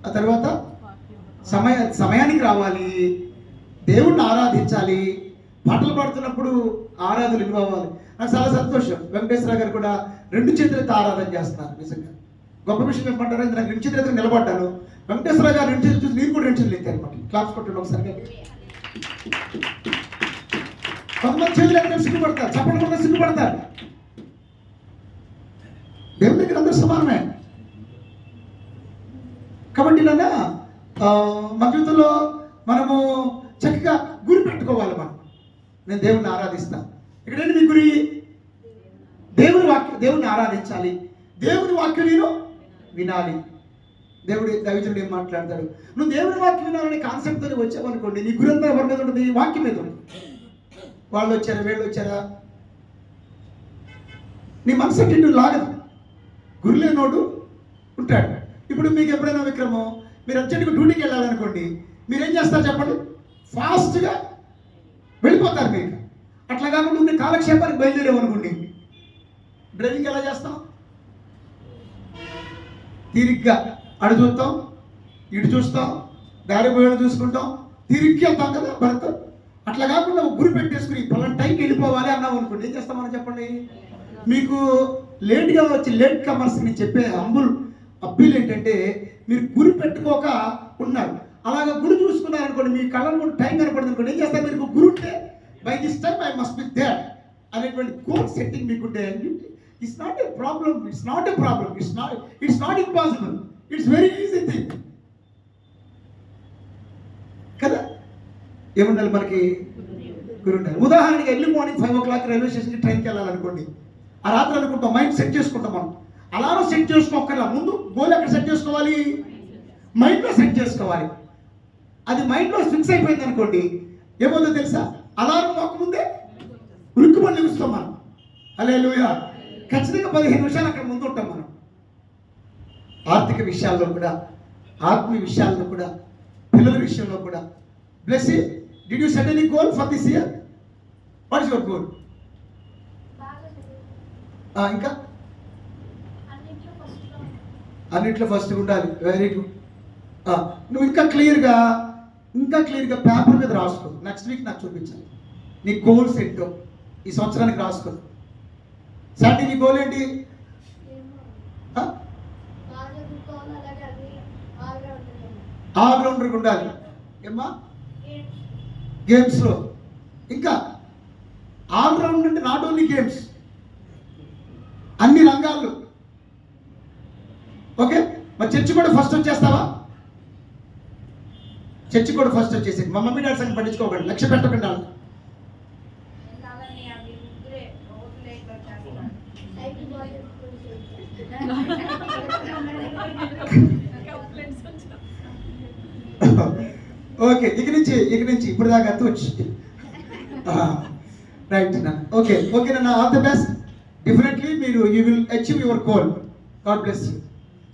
ఆ తర్వాత సమయానికి రావాలి, దేవుణ్ణి ఆరాధించాలి. పాటలు పాడుతున్నప్పుడు ఆరాధనలు ఇన్వాల్వ్ అవ్వాలి. నాకు చాలా సంతోషం. వెంకటేశ్వర గారు కూడా 2 చేతులతో ఆరాధన చేస్తున్నారు. నిజంగా గొప్ప విషయం ఏమంటారు? నాకు 2 చేతులతో నిలబడ్డాను. వెంకటేశ్వర గారు 2 చేతులు చూసి నేను కూడా 2 చేతులు ఎత్తాను అనమాట. క్లాప్స్ కొట్టండి ఒకసారి. కొంతమంది చేతులు ఎక్కడ సిగ్గుపడతారు, చప్పట్లు కూడా సిగ్గుపడతారు. దేవుని దగ్గర అందరూ సమానమే. కాబట్టి నాన్న మన జీవితంలో మనము చక్కగా గురి పెట్టుకోవాలి. నేను దేవుణ్ణి ఆరాధిస్తాను. ఇక్కడేంటి మీ గురి? దేవుని ఆరాధించాలి. దేవుని వాక్యం నేను వినాలి. దైవజనుడు ఏం మాట్లాడతాడు? నువ్వు దేవుని వాక్యం వినాలనే కాన్సెప్ట్తో వచ్చావనుకోండి, నీ గురి అంతా ఎవరి మీద ఉంటుంది? వాక్యం మీద ఉంటుంది. వాళ్ళు వచ్చారా, వీళ్ళు వచ్చారా, నీ మనసు ఎట్టి లాగదు. గురి లేనోడు ఉంటాడు. ఇప్పుడు మీకు ఎప్పుడైనా విక్రమం మీరు అర్జెంట్గా డ్యూటీకి వెళ్ళాలనుకోండి, మీరేం చేస్తారు చెప్పండి? ఫాస్ట్గా వెళ్ళిపోతారు. మీకు అట్లా కాకుండా ఉండే కాలక్షేపానికి బయలుదేరేమనుకోండి, డ్రైవింగ్ ఎలా చేస్తాం? తిరిగ్గా అడు చూస్తాం, ఇటు చూస్తాం, దారి పోయేది చూసుకుంటాం, తిరిగి వెళ్తాం కదా భర్త. అట్లా కాకుండా గురి పెట్టేసుకుని పలానా టైంకి వెళ్ళిపోవాలి అన్నాం అనుకోండి, ఏం చేస్తామని చెప్పండి? మీకు లేట్గా వచ్చి లేట్ కమర్స్కి నేను చెప్పే హంబుల్ అప్పీల్ ఏంటంటే, మీరు గురి పెట్టుకోక ఉన్నారు. అలాగా గురి చూసుకున్నారనుకోండి, మీ కళ్ళ ముందు టైం కనపడుతుంది అనుకోండి, ఏం చేస్తారు? మీరు గురి ఉంటే by this time I must be there అనేటువంటి గోల్ సెట్టింగ్ మీకుంటే it's not a problem, it's not a problem, it's not impossible, it's very easy thing కదా. ఏముండాలి మనకి? గురువు ఉండాలి. ఉదాహరణకి ఎర్లీ మార్నింగ్ 5 o'clock రైల్వే స్టేషన్కి ట్రైన్కి వెళ్ళాలనుకోండి. ఆ రాత్రి అనుకుంటాం, మైండ్ సెట్ చేసుకుంటాం మనం. అలారం సెట్ చేసుకోకర్లా, ముందు గోల్ ఎక్కడ సెట్ చేసుకోవాలి? మైండ్లో సెట్ చేసుకోవాలి. అది మైండ్లో ఫిక్స్ అయిపోయింది అనుకోండి, ఏమవుతుందో తెలుసా? అలారం మోకముందే ఉరుక్కుమని నిలుస్తాం మనం. హల్లెలూయా. ఖచ్చితంగా 15 నిమిషాలు అక్కడ ముందు ఉంటాం మనం. ఆర్థిక విషయాల్లో కూడా, ఆత్మీయ విషయాల్లో కూడా, పిల్లల విషయంలో కూడా. Bless you. Did you set any goal for this year? What is your goal? ఇంకా అన్నిట్లో ఫస్ట్ ఉండాలి. Very good. నువ్వు ఇంకా క్లియర్గా పేపర్ మీద రాసుకో. నెక్స్ట్ వీక్ నాకు చూపించాలి నీ గోల్స్ ఏంటో. ఈ సంవత్సరానికి రాసుకో. సాటి నీ గోల్ ఏంటి? ఆల్రౌండర్గా ఉండాలి. ఏమ్మా? గేమ్స్లో. ఇంకా ఆల్రౌండ్ అంటే నాట్ ఓన్లీ గేమ్స్, అన్ని రంగాల్లో. ఓకే, మరి చర్చి కూడా ఫస్ట్ వచ్చేస్తావా? చర్చి కూడా ఫస్ట్ వచ్చేసి మా మమ్మీ డాడీ సంగతి పట్టించుకోకండి, లక్ష్య పెట్టకండి. ఓకే, ఇక నుంచి ఇప్పుడు దాకా వచ్చి రైట్. ఓకే నాన్న, ఆల్ ది బెస్ట్. డెఫినెట్లీ మీరు you will achieve your goal. God bless you.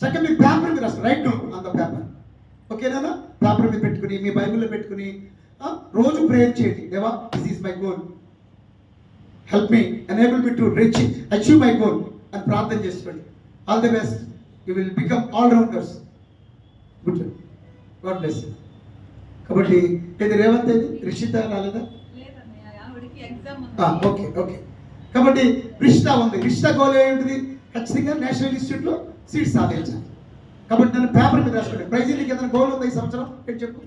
చక్కగా మీ పేపర్ మీద రాస్తారు, right down on the paper. ఓకేనా? పేపర్ మీద పెట్టుకుని, మీ బైబిల్లో పెట్టుకుని రోజు ప్రేయర్ చేయండి. దేవా, this is my goal, help me, enable me to reach, achieve my goal అని ప్రార్థన చేసుకోండి. All the best. You will become all rounders. Good. God bless you. కాబట్టి ఇది రేవంత్, ఏది రిషిత రాలేదా? ఓకే. కాబట్టి రిషిత ఉంది. రిషిత గోల్ ఏంటిది? ఖచ్చితంగా నేషనల్ ఇన్స్టిట్యూట్లో సీట్ సాధించాలి. కాబట్టి నన్ను పేపర్ మీద రాసుకోండి. ప్రైజ్ నీకు ఏదైనా గోల్ ఉందా ఈ సంవత్సరం? ఏంటి చెప్పు.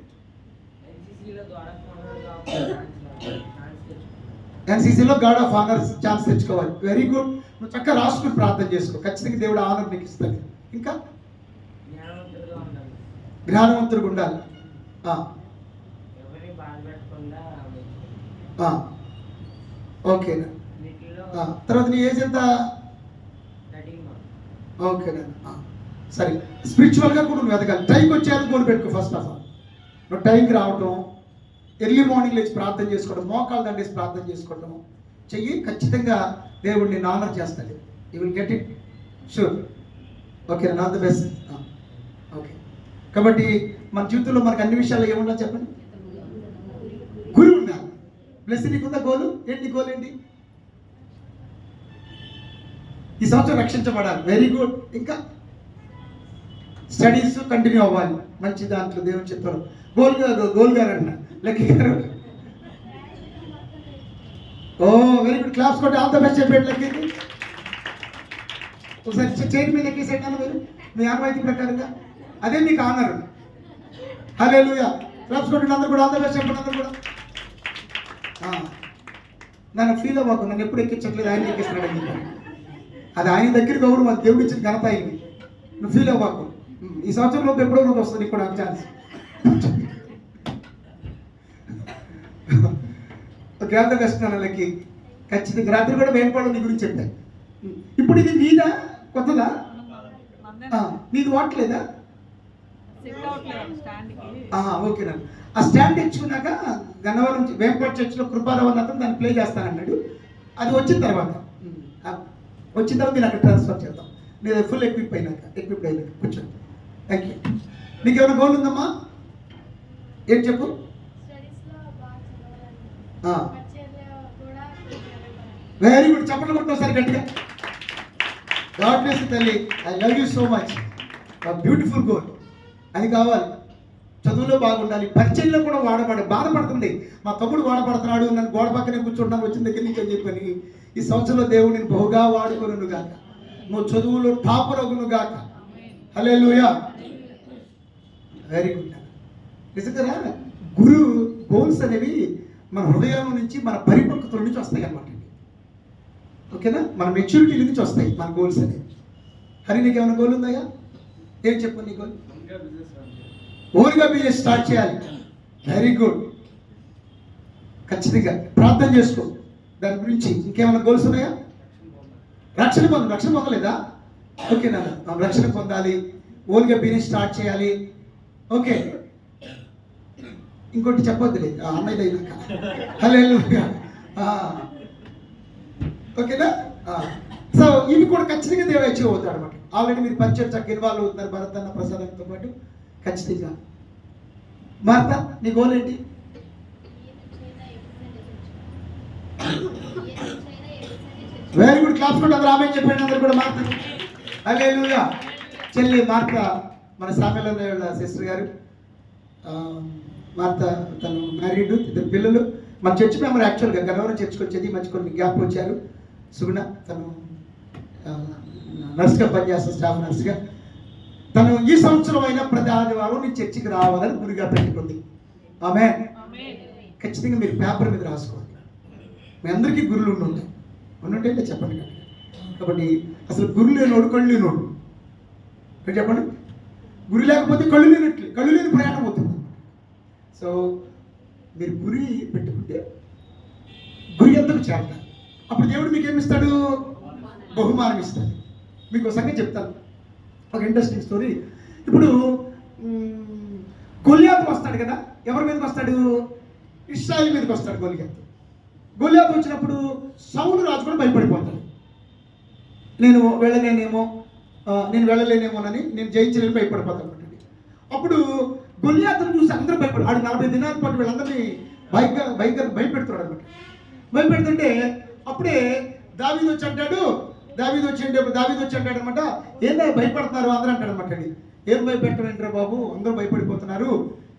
ఎన్సీసీలో గార్డ్ ఆఫ్ ఆనర్ ఛాన్స్ తెచ్చుకోవాలి. Very good. నువ్వు చక్కగా రాసుకుని ప్రార్థన చేసుకో. ఖచ్చితంగా దేవుడు ఆనర్ నీకు ఇస్తాడు. ఇంకా జ్ఞానవంతుడిగా ఉండాలి. ఓకేనా? తర్వాత నీ ఏజ్ ఎంత? ఓకేనా? సరే. స్పిరిచువల్గా కూడా నువ్వు ఎదగాలి. టైంకి వచ్చేయాలని గోల్ పెట్టుకో. ఫస్ట్ ఆఫ్ ఆల్ నువ్వు టైంకి రావటం, ఎర్లీ మార్నింగ్ లేచి ప్రార్థన చేసుకోవడం, మోకాలు దండేసి ప్రార్థన చేసుకోవడం చెయ్యి. ఖచ్చితంగా దేవుడు నిన్ను ఆనర్ చేస్తాడు. You will get it sure. Okay, not the best. Okay. కాబట్టి మన జీవితంలో మనకు అన్ని విషయాల్లో ఏముండాలి చెప్పండి? గురువు ఉండాలి. ప్లస్ నీకుందా గోలు? ఏంటి గోల్? ఏంటి? ఈ సంవత్సరం రక్షించబడాలి. Very good. ఇంకా స్టడీస్ కంటిన్యూ అవ్వాలి మంచి దాంట్లో, దేవుని చిత్తంలో. గోల్ గారు అన్న లక్కీ గారు. Very good. క్లాప్స్ కొట్టి ఆల్ ద బెస్ట్ చెప్పాడు లక్కీకి. ఒకసారి చైర్ మీద ఎక్కేసేయండి అన్న మీరు, మీ ఆనవాయితీ ప్రకారంగా. అదే మీకు ఆనర్. హల్లెలూయా. క్లాప్స్ కొట్టి అందరూ కూడా ఆల్ ద బెస్ట్ చెప్పండి. అందరూ కూడా నన్ను ఫీల్ అవ్వకు, నన్ను ఎప్పుడు ఎక్కించట్లేదు, ఆయన ఎక్కిస్తున్నాడు. అది ఆయన దగ్గర గౌరవం, అది దేవుడు ఇచ్చిన ఘనత అయింది. నువ్వు ఫీల్ అవ్వకు. ఈ సంవత్సరంలో ఎప్పుడో రోజు వస్తుంది నీకు కూడా chance. Okay, all the best నాన్నలకి. ఖచ్చితంగా రాత్రి కూడా వేయకపోవడం నీ గురించి చెప్పాను. ఇప్పుడు ఇది నీదా? కొత్తదా? నీది వాడలేదా? ఓకేనా? ఆ స్టాండ్ తెచ్చుకున్నాక గన్నవరం వేంపాటి చర్చిలో కృపారావు అతను దాన్ని ప్లే చేస్తానన్నాడు. అది వచ్చిన తర్వాత నేను అక్కడ ట్రాన్స్ఫర్ చేద్దాం. నేను ఫుల్ ఎక్విప్డ్ అయినాక కూర్చోండి. Thank you. నీకు ఏమైనా గోల్ ఉందమ్మా? ఏం చెప్పు. Very good. చప్పట్లు కొట్టోసారి గట్టిగా. గాడ్ బ్లెస్ యు తల్లి. I love you so much. Beautiful goal. అది కావాలి. చదువులో బాగుండాలి, పరిచయంలో కూడా బాధపడుతుంది. మా తమ్ముడు వాడపడుతున్నాడు, నన్ను గోడ పక్కనే కూర్చుంటాను వచ్చిన దగ్గర నుంచి అని చెప్పని. ఈ సంవత్సరంలో దేవుడిని బహుగా వాడుకొనును గాక. నువ్వు చదువులో టాపర్ అగును గాక. హల్లెలూయా. Very good. నిజంగా గోల్స్ అనేవి మన హృదయం నుంచి, మన పరిపక్వతల నుంచి వస్తాయి అన్నమాట. ఓకేనా? మన మెచ్యూరిటీ నుంచి వస్తాయి మన గోల్స్ అనేవి. హరి, నీకు ఏమైనా గోల్ ఉందా? ఏం చెప్పు నీ గోల్? ఓన్గా బిజినెస్ స్టార్ట్ చేయాలి. Very good. ఖచ్చితంగా ప్రార్థన చేసుకో దాని గురించి. ఇంకేమైనా గోల్స్ ఉన్నాయా? రక్షణ పొందలేదా? ఓకేనా? రక్షణ పొందాలి, ఓన్గా బిజినెస్ స్టార్ట్ చేయాలి. ఓకే, ఇంకోటి చెప్పొద్దులే అన్నయ్య అయినాక. హల్లెలూయా. ఓకేనా? సో ఇవి కూడా ఖచ్చితంగా దేవుడు అచీవ్ అవుతాడు అనమాట. ఆల్రెడీ మీరు పరిచయం చక్కగా ఇన్వాల్వ్ అవుతున్నారు భరత్ అన్న, ప్రసాదంతో పాటు. ఖచ్చితంగా. మార్త, నీ గోల్ ఏంటి? Very good. క్లాప్స్ కూడా అందరూ ఆమె చెప్పండి అందరు కూడా. మార్త, హల్లెలూయా. చెల్లి మార్త మన సామెలో వాళ్ళ సిస్టర్ గారు. మార్త తను మ్యారీడ్, 2 పిల్లలు. మన చర్చ్ మెంబర్ యాక్చువల్గా గన్నవరం చర్చ్కి వచ్చేది, మంచి కొన్ని గ్యాప్ వచ్చారు. సుగుణ తను నర్స్గా పనిచేస్తాను, స్టాఫ్ నర్స్గా. తను ఈ సంవత్సరం అయినా ప్రతి ఆదివారం నీ చర్చికి రావాలని గురిగా పెట్టుకుంది. ఆమె ఖచ్చితంగా మీరు పేపర్ మీద రాసుకోవాలి. మీ అందరికీ గురులు ఉండుంటే చెప్పండి. కాబట్టి అసలు గురు లేనోడు కళ్ళు లేనోడు. చెప్పండి. గురి లేకపోతే కళ్ళు లేని ప్రయాణం అవుతుంది. సో మీరు గురి పెట్టుకుంటే గురి ఎంతకు చేరతారు. అప్పుడు దేవుడు మీకు ఏమిస్తాడు? బహుమానం ఇస్తాడు. మీకు సంగతి చెప్తాను, ఒక ఇంట్రెస్టింగ్ స్టోరీ. ఇప్పుడు గొలియాతు వస్తాడు కదా, ఎవరి మీదకి వస్తాడు? ఇశ్రాయేలు మీదకి వస్తాడు గొలియాతు వచ్చినప్పుడు సౌలు రాజు కూడా భయపడిపోతాడు. నేను వెళ్ళలేనేమోనని, నేను జయించలేని భయపడిపోతాను. అప్పుడు గొలియాతును చూసి అందరూ భయపడు. 40 దినాల పాటు వీళ్ళందరినీ భయపెడుతున్నాడు అనమాట. భయపెడుతుంటే అప్పుడే దావీదు వచ్చి అంటాడు అనమాట, ఏందా భయపడుతున్నారు అందరూ అంటాడు అనమాట. ఏం భయపెట్టమంటారా బాబు, అందరూ భయపడిపోతున్నారు.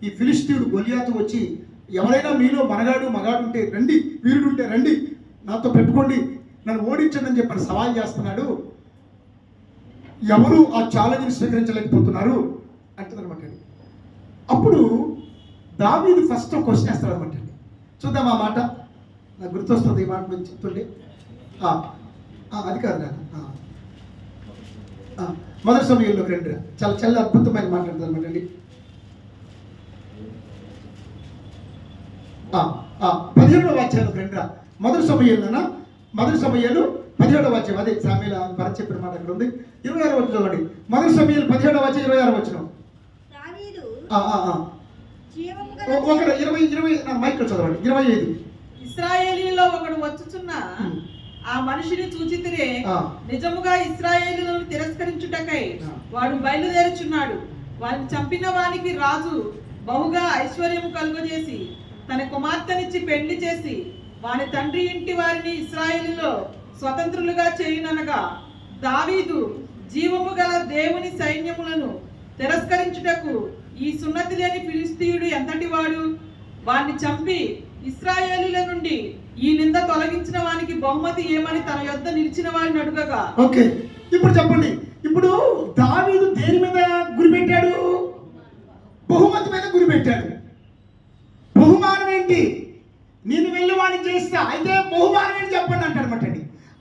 ఈ ఫిలిష్తీయుడు గొలియాతు వచ్చి, ఎవరైనా మీలో మగాడు ఉంటే రండి, వీరుడు ఉంటే రండి, నాతో పెట్టుకోండి, నన్ను ఓడించండి అని చెప్పి సవాల్ చేస్తున్నాడు. ఎవరు ఆ ఛాలెంజ్ని స్వీకరించలేకపోతున్నారు అంటుందన్నమాట. అప్పుడు దావీదు ఫస్ట్ క్వశ్చన్ వేస్తాడు అనమాట. చూద్దాం ఆ మాట, నాకు గుర్తొస్తుంది ఈ మాట మీరు చెప్తుండే. అది కాదు నాకు మొదటి సమయంలో 2 చాలా అద్భుతమైన మాట్లాడుతుంది అనమాట అండి. 17వ అధ్యాయం 2 మొదటి సమయంలోనా, మొదటి సమయాలు 17వ అధ్యాయం. అదే సామెల భరత్ చెప్పిన మాట అక్కడ ఉంది. 26వ వచనం చూడండి. మొదటి సమయాలు 17వ అధ్యాయం 26వ వచనం. ఒకడు 20 మైక్ చదవండి. 25. ఇశ్రాయేలీలో ఒకడు వచ్చుచున్న ఆ మనిషిని చూచితిరే, నిజముగా ఇశ్రాయేలులను తిరస్కరించుటకై వాడు బయలుదేరుచున్నాడు. వారిని చంపిన వానికి రాజు బహుగా ఐశ్వర్యము కలుగజేసి తన కుమార్తెనిచ్చి పెళ్లి చేసి వాని తండ్రి ఇంటి వారిని ఇశ్రాయేలులో స్వతంత్రులుగా చేయుననగా, దావీదు జీవము గల దేవుని సైన్యములను తిరస్కరించుటకు ఈ సున్నతి లేని ఫిలిష్తీయుడు ఎంతటి వాడు? వాణ్ణి చంపి ఇశ్రాయేలీల నుండి ఈ నింద తొలగించిన వానికి బహుమతి ఏమని తన యొద్ద నిలిచిన వారిని అడుగగా. ఓకే, ఇప్పుడు చెప్పండి. ఇప్పుడు దావీదు దేని మీద గురి పెట్టాడు? బహుమతి మీద గురి పెట్టాడు. బహుమానం ఏంటి? నేను వెళ్ళి వాడిని చేస్తా, అయితే బహుమానం ఏంటి చెప్పండి అంటాడు అనమాట.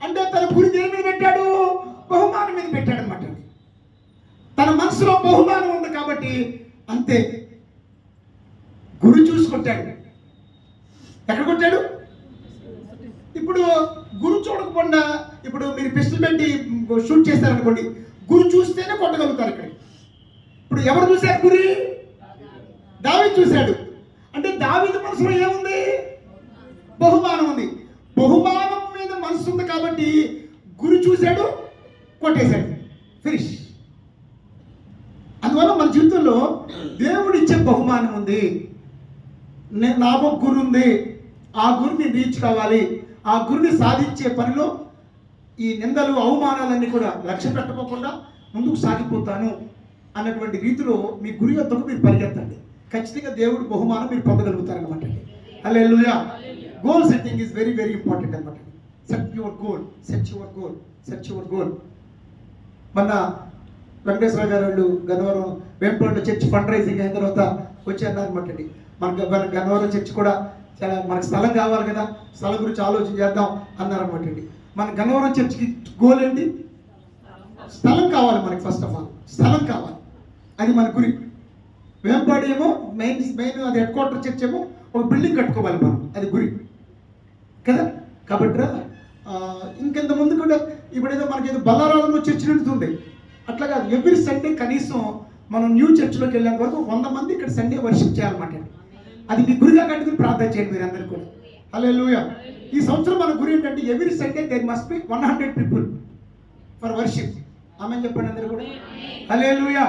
అంటే తన గురి దేని మీద పెట్టాడు? బహుమానం మీద పెట్టాడు అనమాట. తన మనసులో బహుమానం ఉంది కాబట్టి అంతే, గురి చూసుకుంటాడు. ఎక్కడ కొట్టాడు? ఇప్పుడు గురు చూడకుండా, ఇప్పుడు మీరు పిస్టల్ పెట్టి షూట్ చేస్తారనుకోండి, గురు చూస్తేనే కొట్టగలుగుతారు. ఇక్కడ ఇప్పుడు ఎవరు చూశారు? గురి దావీదు చూశాడు. అంటే దావీదు మనసులో ఏముంది? బహుమానం ఉంది. బహుమానం మీద మనసు ఉంది కాబట్టి గురి చూశాడు, కొట్టేశాడు, ఫినిష్. అందువల్ల మన జీవితంలో దేవుడు ఇచ్చే బహుమానం ఉంది. నాకు ఒక గురి ఉంది, ఆ గురిని రీచ్ కావాలి, ఆ గురిని సాధించే పనిలో ఈ నిందలు అవమానాలన్నీ కూడా లక్ష్య పెట్టకోకుండా ముందుకు సాగిపోతాను అన్నటువంటి రీతిలో మీ గురి వద్దకు మీరు పరిగెత్తండి. ఖచ్చితంగా దేవుడు బహుమానం మీరు పొందగలుగుతారు అనమాట. Hallelujah. Goal setting is very very important అనమాట. Set your goal. మొన్న వెంకటేశ్వర గారు వాళ్ళు Gannavaram Vempalli church fund raising అయిన తర్వాత వచ్చారు అనమాట. మన గన్నవరం చర్చ్ కూడా చాలా మనకు స్థలం కావాలి కదా, స్థలం గురించి ఆలోచన చేద్దాం అన్నారనమాట. మన గన్నవరం చర్చికి గోల్ ఏంటి? స్థలం కావాలి మనకి. ఫస్ట్ ఆఫ్ ఆల్ స్థలం కావాలి, అది మన గురి. వేంపాడు ఏమో మెయిన్ అది హెడ్ క్వార్టర్ చర్చ్ ఏమో ఒక బిల్డింగ్ కట్టుకోవాలి మనం, అది గురి కదా. కాబట్టి ఇంకెంత ముందు కూడా ఇప్పుడు ఏదో మనకి ఏదో బల్లారాధనలో చర్చ్ నిండుతుంది, అట్లా కాదు. ఎవ్రీ సండే కనీసం మనం న్యూ చర్చ్లోకి వెళ్ళేంత వరకు 100 మంది ఇక్కడ సండే వర్షిప్ చేయాలన్నమాట. అది మీ గురిగా కట్టుకుని ప్రార్థన చేయండి మీరు అందరు కూడా. హల్లెలూయా. ఈ సంవత్సరం మన గురి ఏంటంటే every Sunday there must be 100 people for worship. ఆమె చెప్పండి అందరు కూడా. హల్లెలూయా.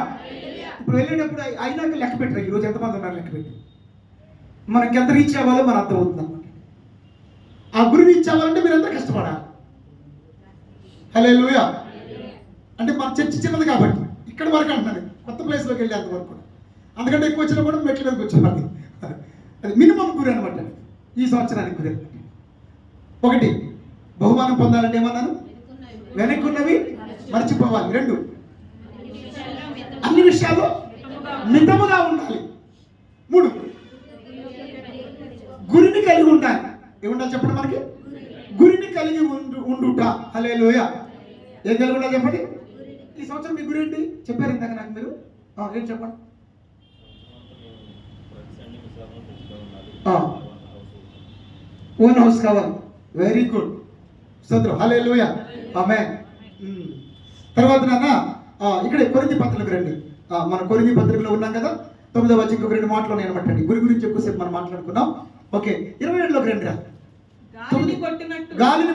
ఇప్పుడు వెళ్ళేటప్పుడు అయినాక లెక్క పెట్టరు, ఈరోజు ఎంతమంది ఉన్నారు లెక్క పెట్టి మనకి ఎంత రీచ్ అవ్వాలో మన అర్థం అవుతుంది అన్నమాట. ఆ గురి రీచ్ అవ్వాలంటే మీరు ఎంత కష్టపడాలి. హల్లెలూయా. అంటే మన చర్చ చిన్నది కాబట్టి ఇక్కడ వరకు అంటున్నాను, కొత్త ప్లేస్లోకి వెళ్ళేంత వరకు. అందుకంటే ఎక్కువ వచ్చినా కూడా మెట్ల మీదకి వచ్చేవాళ్ళకి. అది మినిమం గురి అనమాట ఈ సంవత్సరానికి గురి. ఒకటి, బహుమానం పొందాలంటే ఏమన్నాను? వెనక్కున్నవి మర్చిపోవాలి. 2, అన్ని విషయాలు మితముగా ఉండాలి. 3, గురిని కలిగి ఉండాలి. ఏముండాలి చెప్పండి మనకి? గురిని కలిగి ఉండుట. హల్లెలూయా. ఏం కలిగి ఉండాలి చెప్పండి? ఈ సంవత్సరం మీ గురి ఏంటి చెప్పారు ఇందాక నాకు మీరు? ఏం చెప్పండి? ఓన్ హౌస్ కావాలి. Very good. స్తోత్రం. హల్లెలూయా. ఆమేన్. తర్వాత నాన్న ఇక్కడ కొరింథీ పత్రికకు రండి. మన కొరింథీ పత్రికలో ఉన్నాం కదా, 9వ వచనం ఒక 2 మాటలు నేను అనమాట. గురి గురించి ఎక్కువసేపు మనం మాట్లాడుకున్నాం. ఓకే, 27లోకి రండి రా. గాలిని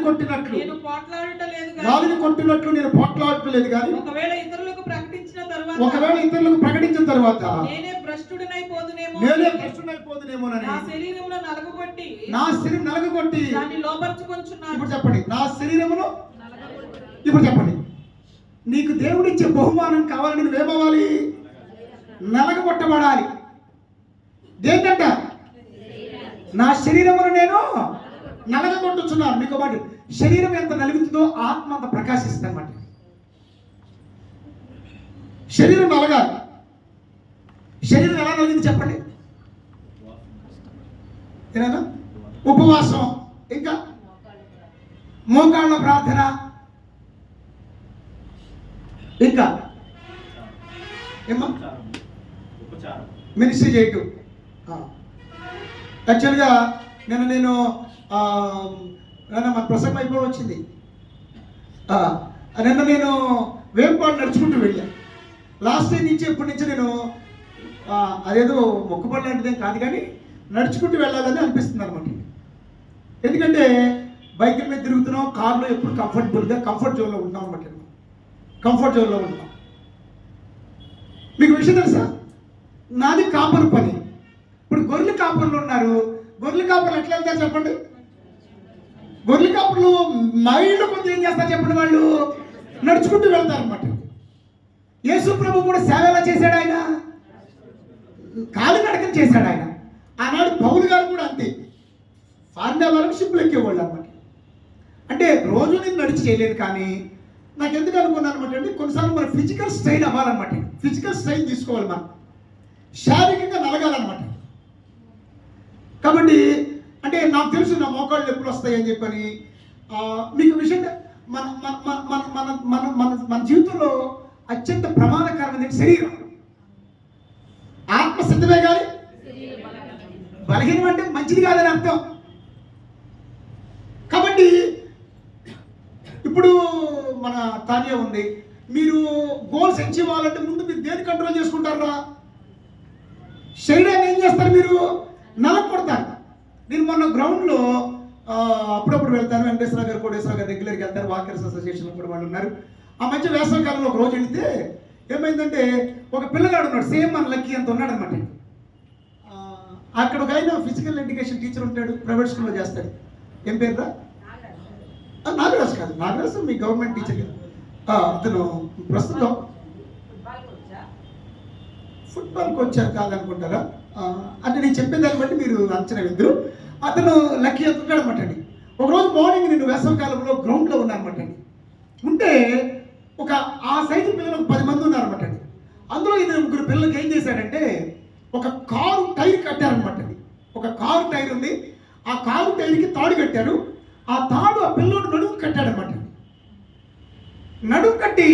కొట్టినట్లు నేను పోట్లాడటలేదు కానీ ఒకవేళ ఇతరులకు ప్రకటించిన తర్వాత నేనే భ్రష్టుడనైపోదునేమో నా శరీరం నలగగొట్టి దాన్ని లోపర్చుకొంచున్నాను. ఇప్పుడు చెప్పండి, నా శరీరమును. ఇప్పుడు చెప్పండి, నీకు దేవుడిచ్చే బహుమానం కావాలని నువ్వేమవ్వాలి? నలగగొట్టబడాలి. దేంటంట? నా శరీరమును నేను నలగగొట్టుచున్నాను. మీకు మాట, శరీరం ఎంత నలుగుతుందో ఆత్మ అంత ప్రకాశిస్తుంది అన్నమాట. శరీరం నలగాలి. శరీరం ఎలా నలిగింది చెప్పండి? ఏనా? ఉపవాసం, ఇంకా మోకాళ్ళ ప్రార్థన, ఇంకా ఏమా మినిస్ట్రీ చేయటం. యాక్చువల్గా నేను మన ప్రసంగం అయిపోవడం వచ్చింది. నిన్న నేను వేంపాడు నడుచుకుంటూ వెళ్ళాను. లాస్ట్ టైం నుంచి ఎప్పటి నుంచి నేను అదేదో మొక్కుబడి లాంటిదేం కాదు కానీ నడుచుకుంటూ వెళ్ళాలని అనిపిస్తుంది అనమాట. ఎందుకంటే బైకుల మీద తిరుగుతున్నాం, కార్లో ఎప్పుడు కంఫర్ట్ జోన్లో ఉంటాం అనమాట. కంఫర్ట్ జోన్లో ఉంటాం. మీకు విషయం తెలుసా, నాది కాపరు పని. ఇప్పుడు గొర్రెల కాపర్లు ఉన్నారు. గొర్రెల కాపర్లు ఎట్లా వెళ్తారు చెప్పండి? గొర్రెల కాపర్లు మైళ్ళు కొద్ది ఏం చేస్తారు చెప్పండి? వాళ్ళు నడుచుకుంటూ వెళ్తారు అనమాట. యేసు ప్రభు కూడా సేవ ఎలా చేశాడు? ఆయన కాలినడకన చేశాడు. ఆయన ఆనాడు పౌలు గారు కూడా అంతే. ఫారెన్ వాళ్ళకి షిప్లు ఎక్కేవాళ్ళు అనమాట. అంటే రోజు నేను నడిచి చేయలేదు, కానీ నాకు ఎందుకు అనుకున్నాను అనమాట అంటే కొన్నిసార్లు మన ఫిజికల్ స్ట్రెయిన్ అవ్వాలన్నమాట. ఫిజికల్ స్ట్రెయిన్ తీసుకోవాలి, మనం శారీరకంగా నలగాలన్నమాట. కాబట్టి అంటే నాకు తెలుసు నా మోకాళ్ళు ఎప్పుడు వస్తాయని చెప్పని. మీకు విషయం, మన మన మన మన మన మన మన జీవితంలో అత్యంత ప్రమాదకరమైనది శరీరం. ఆత్మ సిద్ధమే కానీ బలహీనం అంటే మంచిది కాదని అర్థం. కాబట్టి ఇప్పుడు మన తాన్య ఉంది, మీరు గోల్స్ అచీవ్ అవ్వాలంటే ముందు మీరు దేని కంట్రోల్ చేసుకుంటారా? శరీరాన్ని ఏం చేస్తారు? మీరు నలగొడతారు. నేను మొన్న గ్రౌండ్లో అప్పుడప్పుడు వెళ్తాను. వెంకటేశ్వర గారు, కోటేశ్వర గారు రెగ్యులర్గా వెళ్తారు. వాకర్స్ అసోసియేషన్ కూడా వాళ్ళు ఉన్నారు. ఆ మధ్య వేసవి కాలంలో ఒక రోజు వెళితే ఏమైందంటే ఒక పిల్లగాడు ఉన్నాడు, సేమ్ మన లక్కీ అంత ఉన్నాడు అనమాట. అక్కడ ఒక ఆయన ఫిజికల్ ఎడ్యుకేషన్ టీచర్ ఉంటాడు, ప్రైవేట్ స్కూల్లో చేస్తాడు. ఏం పేరురా? నాగరాజు కాదు, నాగరాజు మీ గవర్నమెంట్ టీచర్ కదా. అతను ప్రస్తుతం ఫుట్బాల్కి వచ్చారు కాదనుకుంటారా? అంటే నేను చెప్పే దాన్ని బట్టి మీరు అంచనా వేద్దరు. అతను లక్కీ అవుతున్నాడు అనమాట అండి. ఒకరోజు మార్నింగ్ నేను వేసవికాలంలో గ్రౌండ్లో ఉన్నాను అనమాట అండి. ఉంటే ఒక ఆ సైజు పిల్లలు 10 మంది ఉన్నారనమాట అండి. అందులో 2-3 పిల్లలకి ఏం చేశాడంటే ఒక కారు టైర్ కట్టారనమాట అండి. ఒక కారు టైర్ ఉంది, ఆ కారు టైర్కి తాడు కట్టారు. ఆ తాడు ఆ పిల్లోడు నడుము కట్టాడనమాట. నడుము కట్టి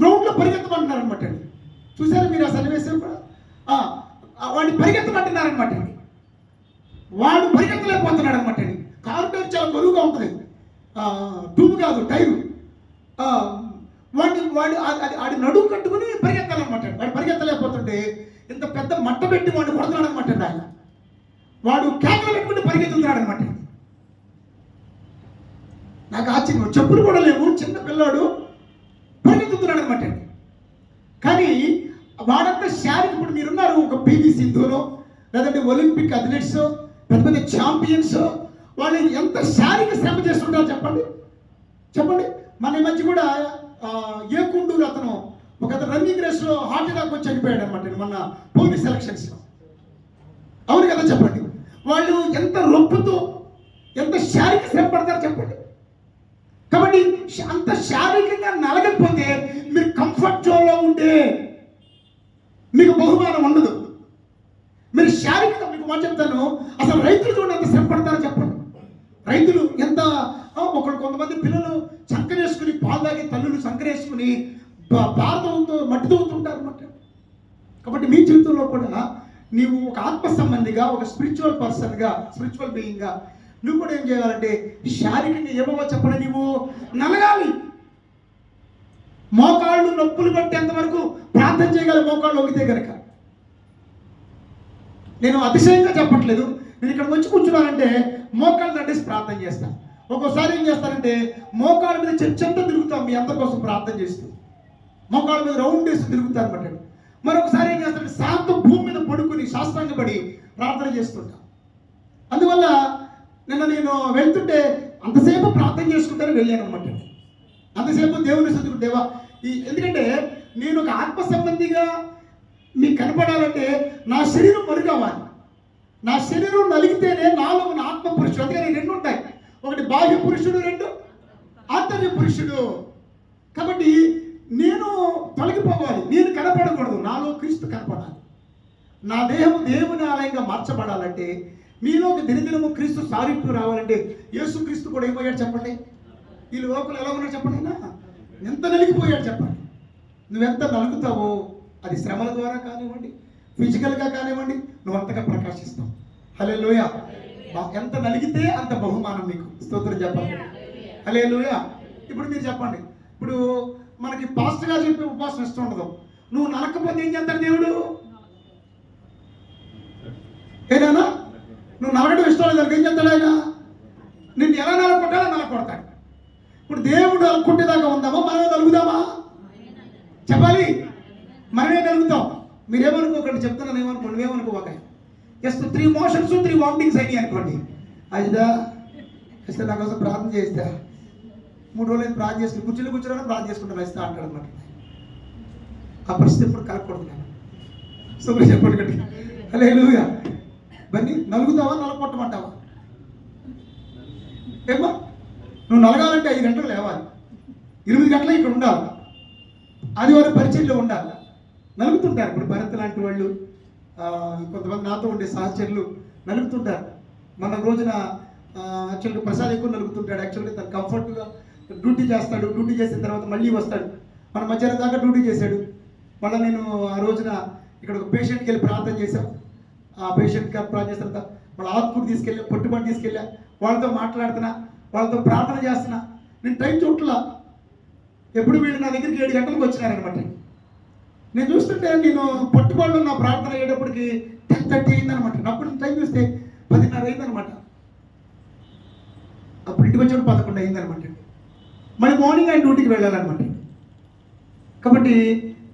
గ్రౌండ్లో పరిగెత్తమంటున్నారు అనమాట అండి. చూసారా మీరు ఆ సన్నివేశం కూడా? వాడిని పరిగెత్తమంటున్నారనమాట అండి. వాడు పరిగెత్తలేకపోతున్నాడు అనమాట అండి. కారు టైర్ చాలా బరువుగా ఉంటుంది, ట్యూబ్ కాదు టైరు. వాడి నడుము కట్టుకుని పరిగెత్తాలన్నమాట. వాడు పరిగెత్తలేకపోతుంటే ఇంత పెద్ద మట్ట పెట్టి వాడిని కొడుతున్నాడు అనమాట అండి. ఆయన వాడు కేకలు పెట్టుకుంటే పరిగెత్తుతున్నాడు అనమాట. నాకు ఆశ్చర్యం, చెప్పులు కూడా లేవు, చిన్న పిల్లాడు పరిగెత్తుతున్నాడు అనమాట. కానీ వాడంతా శారీరక, ఇప్పుడు మీరున్నారు ఒక పివి సింధునో లేదంటే ఒలింపిక్ అథ్లెట్స్, పెద్ద పెద్ద ఛాంపియన్స్, వాళ్ళు ఎంత శారీరక శ్రమ చేస్తుంటారో చెప్పండి. మన ఈ మధ్య కూడా ఏకుండూరు అతను ఒక రన్నింగ్ రేస్లో హార్ట్ అటాక్ వచ్చి చనిపోయాడు అనమాట మొన్న పోలీస్ సెలక్షన్స్లో. అవును కదా చెప్పండి. వాళ్ళు ఎంత రొప్పుతో ఎంత శారీరక శ్రమ పడతారో చెప్పండి. కాబట్టి అంత శారీరకంగా నలగకపోతే మీరు కంఫర్ట్ జోన్లో ఉంటే మీకు బహుమానం ఉండదు. మీరు శారీరకంగా, మీకు మాట చెప్తాను, అసలు రైతులు చూడండి ఎంత శ్రమ పడతారో చెప్పండి. రైతులు ఎంత కొంతమంది పిల్లలు సంకరేసుకుని పాలు తాగి తల్లులు సంకరేసుకుని భారతంతో మట్టి తవ్వుతుంటారు అన్నమాట. కాబట్టి మీ జీవితంలో కూడా నీవు ఒక ఆత్మ సంబంధిగా, ఒక స్పిరిచువల్ పర్సన్గా, స్పిరిచువల్ బీయింగ్గా నువ్వు కూడా ఏం చేయాలంటే శారీరకంగా ఏమో చెప్పండి, నీవు నలగాలి. మోకాళ్ళు నొప్పులు పట్టేంత వరకు ప్రార్థన చేయగల మోకాళ్ళు ఒగితే కనుక. నేను అతిశయంగా చెప్పట్లేదు, నేను ఇక్కడ వచ్చి కూర్చున్నానంటే మోకాళ్ళు దండేసి ప్రార్థన చేస్తాను. ఒక్కోసారి ఏం చేస్తానంటే మోకాళ్ళ మీద చర్చంతా తిరుగుతాం మీ అందరి కోసం ప్రార్థన చేస్తూ, మోకాళ్ళ మీద రౌండ్ వేసి తిరుగుతాను అనమాట. మరొకసారి ఏం చేస్తానంటే శాంత భూమి మీద పడుకుని శాస్త్రాంగపడి ప్రార్థన చేస్తుంటాను. అందువల్ల నేను వెళ్తుంటే అంతసేపు ప్రార్థన చేసుకుంటాను వెళ్ళాను అనమాట. అంతసేపు దేవుని స్తుతించు దేవా. ఎందుకంటే నేను ఒక ఆత్మ సంబంధిగా మీకు కనపడాలంటే నా శరీరం మరుగవ్వాలి. నా శరీరం నలిగితేనే నాలో ఉన్న ఆత్మ పురుషుడు. అందుకని రెండు ఉంటాయి, ఒకటి బాహ్య పురుషుడు, రెండు ఆంతర్య పురుషుడు. కాబట్టి నేను తొలగిపోవాలి, నేను కనపడకూడదు, నాలో క్రీస్తు కనపడాలి. నా దేహం దేవుని ఆలయంగా మార్చబడాలంటే, మీలోకి దినదినము క్రీస్తు సారీప్యం రావాలంటే యేసు క్రీస్తు కూడా ఏమయ్యాడు చెప్పండి. ఈ లోకలు ఎలా ఉన్నాడు చెప్పండి, ఎంత నలిగిపోయాడు చెప్పండి. నువ్వెంత నలుగుతావో అది శ్రమల ద్వారా కానివ్వండి, ఫిజికల్గా కానివ్వండి, నువ్వు అంతగా ప్రకాశిస్తావు. హల్లెలూయా. ఎంత నలిగితే అంత బహుమానం మీకు. స్తోత్రం చెప్పండి. హల్లెలూయా. ఇప్పుడు మీరు చెప్పండి, ఇప్పుడు మనకి పాస్టర్ గారు చెప్పే ఉపవాసం ఇష్టం ఉండదు, నువ్వు నలకపోతే ఏం చేస్తాడు దేవుడు? ఏదైనా నువ్వు నలగడం ఇష్టం లేదు ఏం చేస్తాడు ఆయన? నిన్ను ఎలా నలకొట్టాలో నలకొడతాడు. ఇప్పుడు దేవుడు నలుకుంటేదాకా ఉందామా, మనమే నలుగుదామా చెప్పాలి? మనమే నలుగుతాం. మీరేమనుకోకండి, చెప్తున్నాను, ఏమనుకోండి, నువ్వేమనుకోక. జస్ట్ 3 మోషన్స్ 3 వామిటింగ్స్ అయినాయి అనుకోండి. అదిదా ఇస్తే నా కోసం ప్రార్థన చేస్తా, 3 రోజులు ప్రార్థన చేసుకుని కుర్చీలో కూర్చోని ప్రార్థన చేసుకుంటాను ఇస్తా అంటాడు అనమాట. ఆ పరిస్థితి ఇప్పుడు కలగకూడదు. నేను సో చెప్పండి కండి. హల్లెలూయా. బన్నీ నలుగుతావా నలగొట్టమంటావా? ఏమో నువ్వు నలగాలంటే 5 గంటలు లేవాలి, 8 గంటలు ఇక్కడ ఉండాలి, ఆదివారం పరిచయంలో ఉండాలి. నలుగుతుంటారు. ఇప్పుడు భరత్ లాంటి వాళ్ళు, కొంతమంది నాతో ఉండే సహచరులు నలుగుతుంటారు. మన రోజున యాక్చువల్గా ప్రసాద్ ఎక్కువ నలుగుతుంటాడు. యాక్చువల్గా తను కంఫర్ట్గా డ్యూటీ చేస్తాడు. డ్యూటీ చేసిన తర్వాత మళ్ళీ వస్తాడు. మన మధ్యాహ్నం దాకా డ్యూటీ చేశాడు. మళ్ళీ నేను ఆ రోజున ఇక్కడ ఒక పేషెంట్కి వెళ్ళి ప్రార్థన చేశాం. ఆ పేషెంట్కి ప్రార్థన చేసిన తర్వాత వాళ్ళ ఆత్మూరు తీసుకెళ్ళా, పట్టుబడి తీసుకెళ్ళా, వాళ్ళతో మాట్లాడుతున్నా, వాళ్ళతో ప్రార్థన చేస్తున్నా. నేను టైం చూడలా. ఎప్పుడు వీళ్ళు నా దగ్గరికి 7 గంటలకు వచ్చినారనమాట. నేను చూస్తుంటే నేను పట్టుబడిలో నా ప్రార్థన అయ్యేటప్పటికి 10:30 అయిందనమాట. అప్పుడు టైం చూస్తే 10:30 అయిందనమాట. అప్పుడు ఇంటికి వచ్చేప్పుడు 11 అయిందనమాట. మళ్ళీ మార్నింగ్ ఆయన డ్యూటీకి వెళ్ళాలన్నమాట. కాబట్టి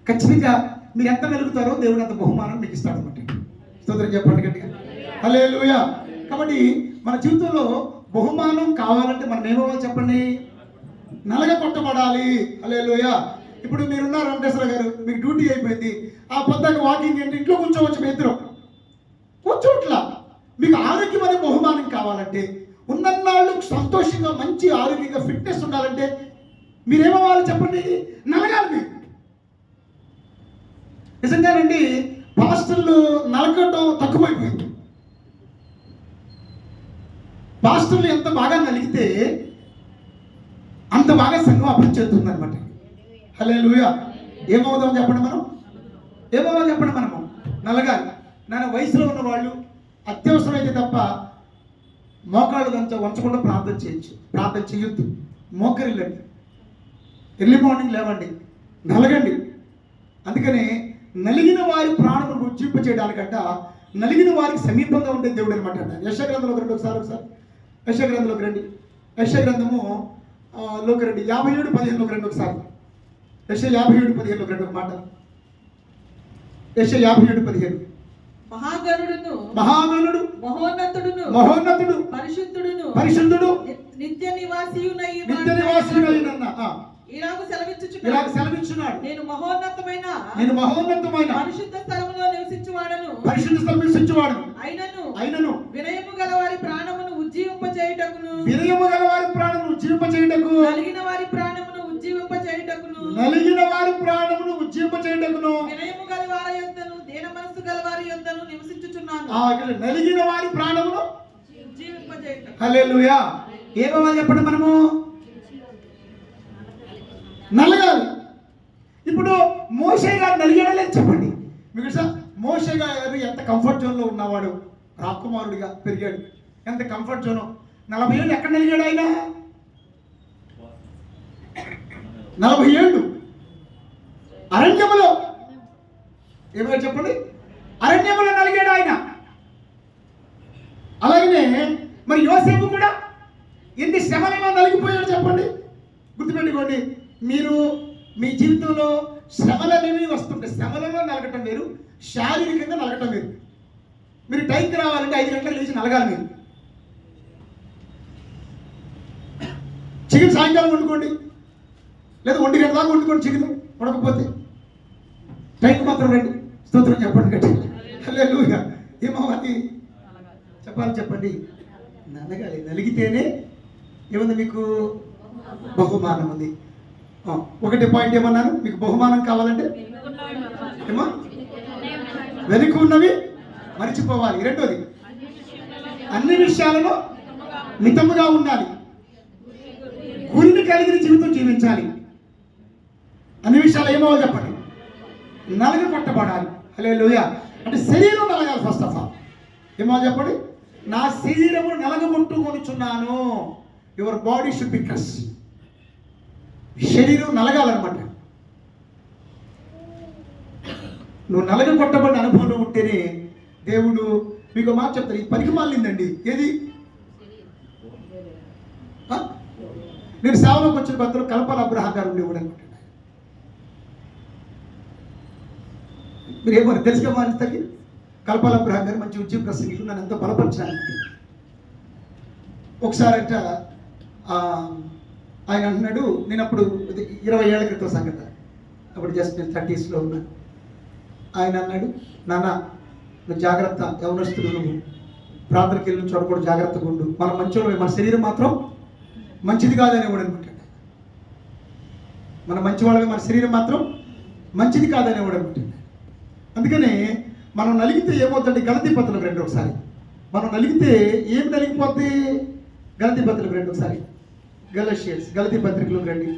ఖచ్చితంగా మీరు ఎంత వెలుగుతారో దేవుడు అంత బహుమానం మీకు ఇస్తాడనమాట. స్తోత్రం చెప్పండి గట్టిగా. హల్లెలూయా. కాబట్టి మన జీవితంలో బహుమానం కావాలంటే మనం ఏమవ్వాలి చెప్పండి? నలగొట్టబడాలి. హల్లెలూయా. ఇప్పుడు మీరున్నారు వెంకటేశ్వర గారు, మీకు డ్యూటీ అయిపోయింది, ఆ పొద్దుక వాకింగ్ ఏంటి, ఇంట్లో కూర్చోవచ్చు, మీ ఇద్దరు కూర్చోట్లా. మీకు ఆరోగ్యం అనే బహుమానం కావాలంటే, ఉన్నన్నాళ్ళు సంతోషంగా మంచి ఆరోగ్యంగా ఫిట్నెస్ ఉండాలంటే మీరేమవ్వాలి చెప్పండి? నలగాలి. మీరు నిజంగానండి పాస్టర్లు నలగటం తక్కువైపోయింది. పాస్టర్లు ఎంత బాగా నలిగితే అంత బాగా సంఘం అభివృద్ధి చెందుతుంది అనమాట. హల్లెలూయా. ఏమవుదాం చెప్పండి మనము నలగాలి. నా వయసులో ఉన్న వాళ్ళు అత్యవసరమైతే తప్ప మోకాళ్ళు వంచకుండా ప్రార్థన చేయొద్దు. మోకరిల్లండి, ఎర్లీ మార్నింగ్ లేవండి, నలగండి. అందుకనే నలిగిన వారి ప్రాణమును ఉజ్జింప చేయడానికంట నలిగిన వారికి సమీపంగా ఉండే దేవుడు అనమాట. యెషయా గ్రంథంలోకి రండి ఒకసారి. యెషయా గ్రంథంలోకి రండి. యెషయా గ్రంథము లోకి రండి. 57:15 రండి ఒకసారి. యెషయా 57:15 రండి ఒక మాట. యెషయా 57:15. మహాగణుడు, మహోన్నతుడు, పరిశుద్ధుడు, నిత్య నివాసియునైన ఇలాగ సెలవిచ్చుచున్నాడు. నేను మహోన్నతమైన పరిశుద్ధ స్థలములో నివసించువాడను. అయినను వినయము గల వారి ప్రాణమును ఉజ్జీవింపచేయుటకును, నలిగిన వారి ప్రాణమును ఉజ్జీవింపచేయుటకును, వినయము గల వారి యొద్దను దీన మనస్సు గల వారి యొద్దను నివసించుచున్నాను. నలిగిన వారి ప్రాణమును ఉజ్జీవింపచేయుటకు. హల్లెలూయా. ఏమవ్వాలి చెప్పండి మనము? నలగాలి. ఇప్పుడు మోషే గారు నలిగాడా లేదు చెప్పండి. మీకు మోషే గారు ఎంత కంఫర్ట్ జోన్లో ఉన్నవాడు, రాకుమారుడిగా పెరిగాడు. ఎంత కంఫర్ట్ జోన్. 40 ఏళ్ళు ఎక్కడ నలిగాడు ఆయన? 40 ఏళ్ళు అరణ్యములో. ఏమో చెప్పండి, అరణ్యములో నలిగాడు ఆయన. అలాగనే మరి యోసేపు కూడా ఎన్ని శ్రమలలో నలిగిపోయాడు చెప్పండి. గుర్తుపెట్టుకోండి, మీరు మీ జీవితంలో శ్రమలు అనేవి వస్తుంటాయి. శ్రమలలో నలగటం వేరు, శారీరకంగా నలగటం వేరు. మీరు టైంకి రావాలంటే 5 గంటలకు లేచి నలగాలి. మీరు చికెన్ సాయంకాలం వండుకోండి, లేదా 1 గంట దాకా వండుకోండి. చికెన్ ఉడకపోతే టైంకి మాత్రం రండి. స్తోత్రం చెప్పండి గట్టి. హల్లెలూయా. ఏమవ్వాలి చెప్పండి. నలగాలి. నలిగితేనే ఏముంది మీకు? బహుమానం ఉంది. ఒకటి పాయింట్ ఏమన్నాను? మీకు బహుమానం కావాలంటే ఏమో వెనుక ఉన్నవి మర్చిపోవాలి. రెండోది, అన్ని విషయాలలో మితముగా ఉండాలి. గురిని కలిగిన జీవితం జీవించాలి. అన్ని విషయాలు ఏమో చెప్పండి. నలగ కొట్టబడాలి. హల్లెలూయా. అంటే శరీరం నలగాలి. ఫస్ట్ ఆఫ్ ఆల్ ఏమో చెప్పండి. నా శరీరము నలగొట్టుకొనుచున్నాను. Your body should be crush. శరీరం నలగాలన్నమాట. నువ్వు నలగ కొట్టబడిన అనుభవంలో ఉంటేనే దేవుడు మీకు మాట చెప్తారు. ఈ పనికి మాలిందండి ఏది? నేను సేవలోకి వచ్చిన కొత్తలో కల్పన అబ్రహాం గారు ఉండేవాడు అనుకుంటున్నాను. మీరు ఏమో తెలుసుగా మారిస్తారు. కల్పన అబ్రహాం గారు మంచి ఉద్యోగ ప్రసంగికులు, నన్ను ఎంతో బలపరిచాను. ఒకసారి అంట ఆయన అన్నాడు, నేను అప్పుడు 20 ఏళ్ల క్రితం సంగతి, అప్పుడు జస్ట్ నేను 30sలో ఉన్నాను. ఆయన అన్నాడు, నాన్న నువ్వు జాగ్రత్త, యవనస్తులు నువ్వు ప్రార్థనకి వెళ్ళిన చోట కూడా జాగ్రత్తగా ఉండు. మనం మంచివాళ్ళమే, మన శరీరం మాత్రం మంచిది కాదని కూడా అనుకుంటాడు. మన మంచివాళ్ళమే, మన శరీరం మాత్రం మంచిది కాదని కూడా అనుకుంటాడు. అందుకనే మనం నలిగితే ఏమవుతుంది? గలతీ పత్రికలకు రండి ఒకసారి. మనం నలిగితే ఏం నలిగిపోద్ది? గలతీ పత్రికలకు రండి ఒకసారి. గలతీ పత్రికలకు రండి.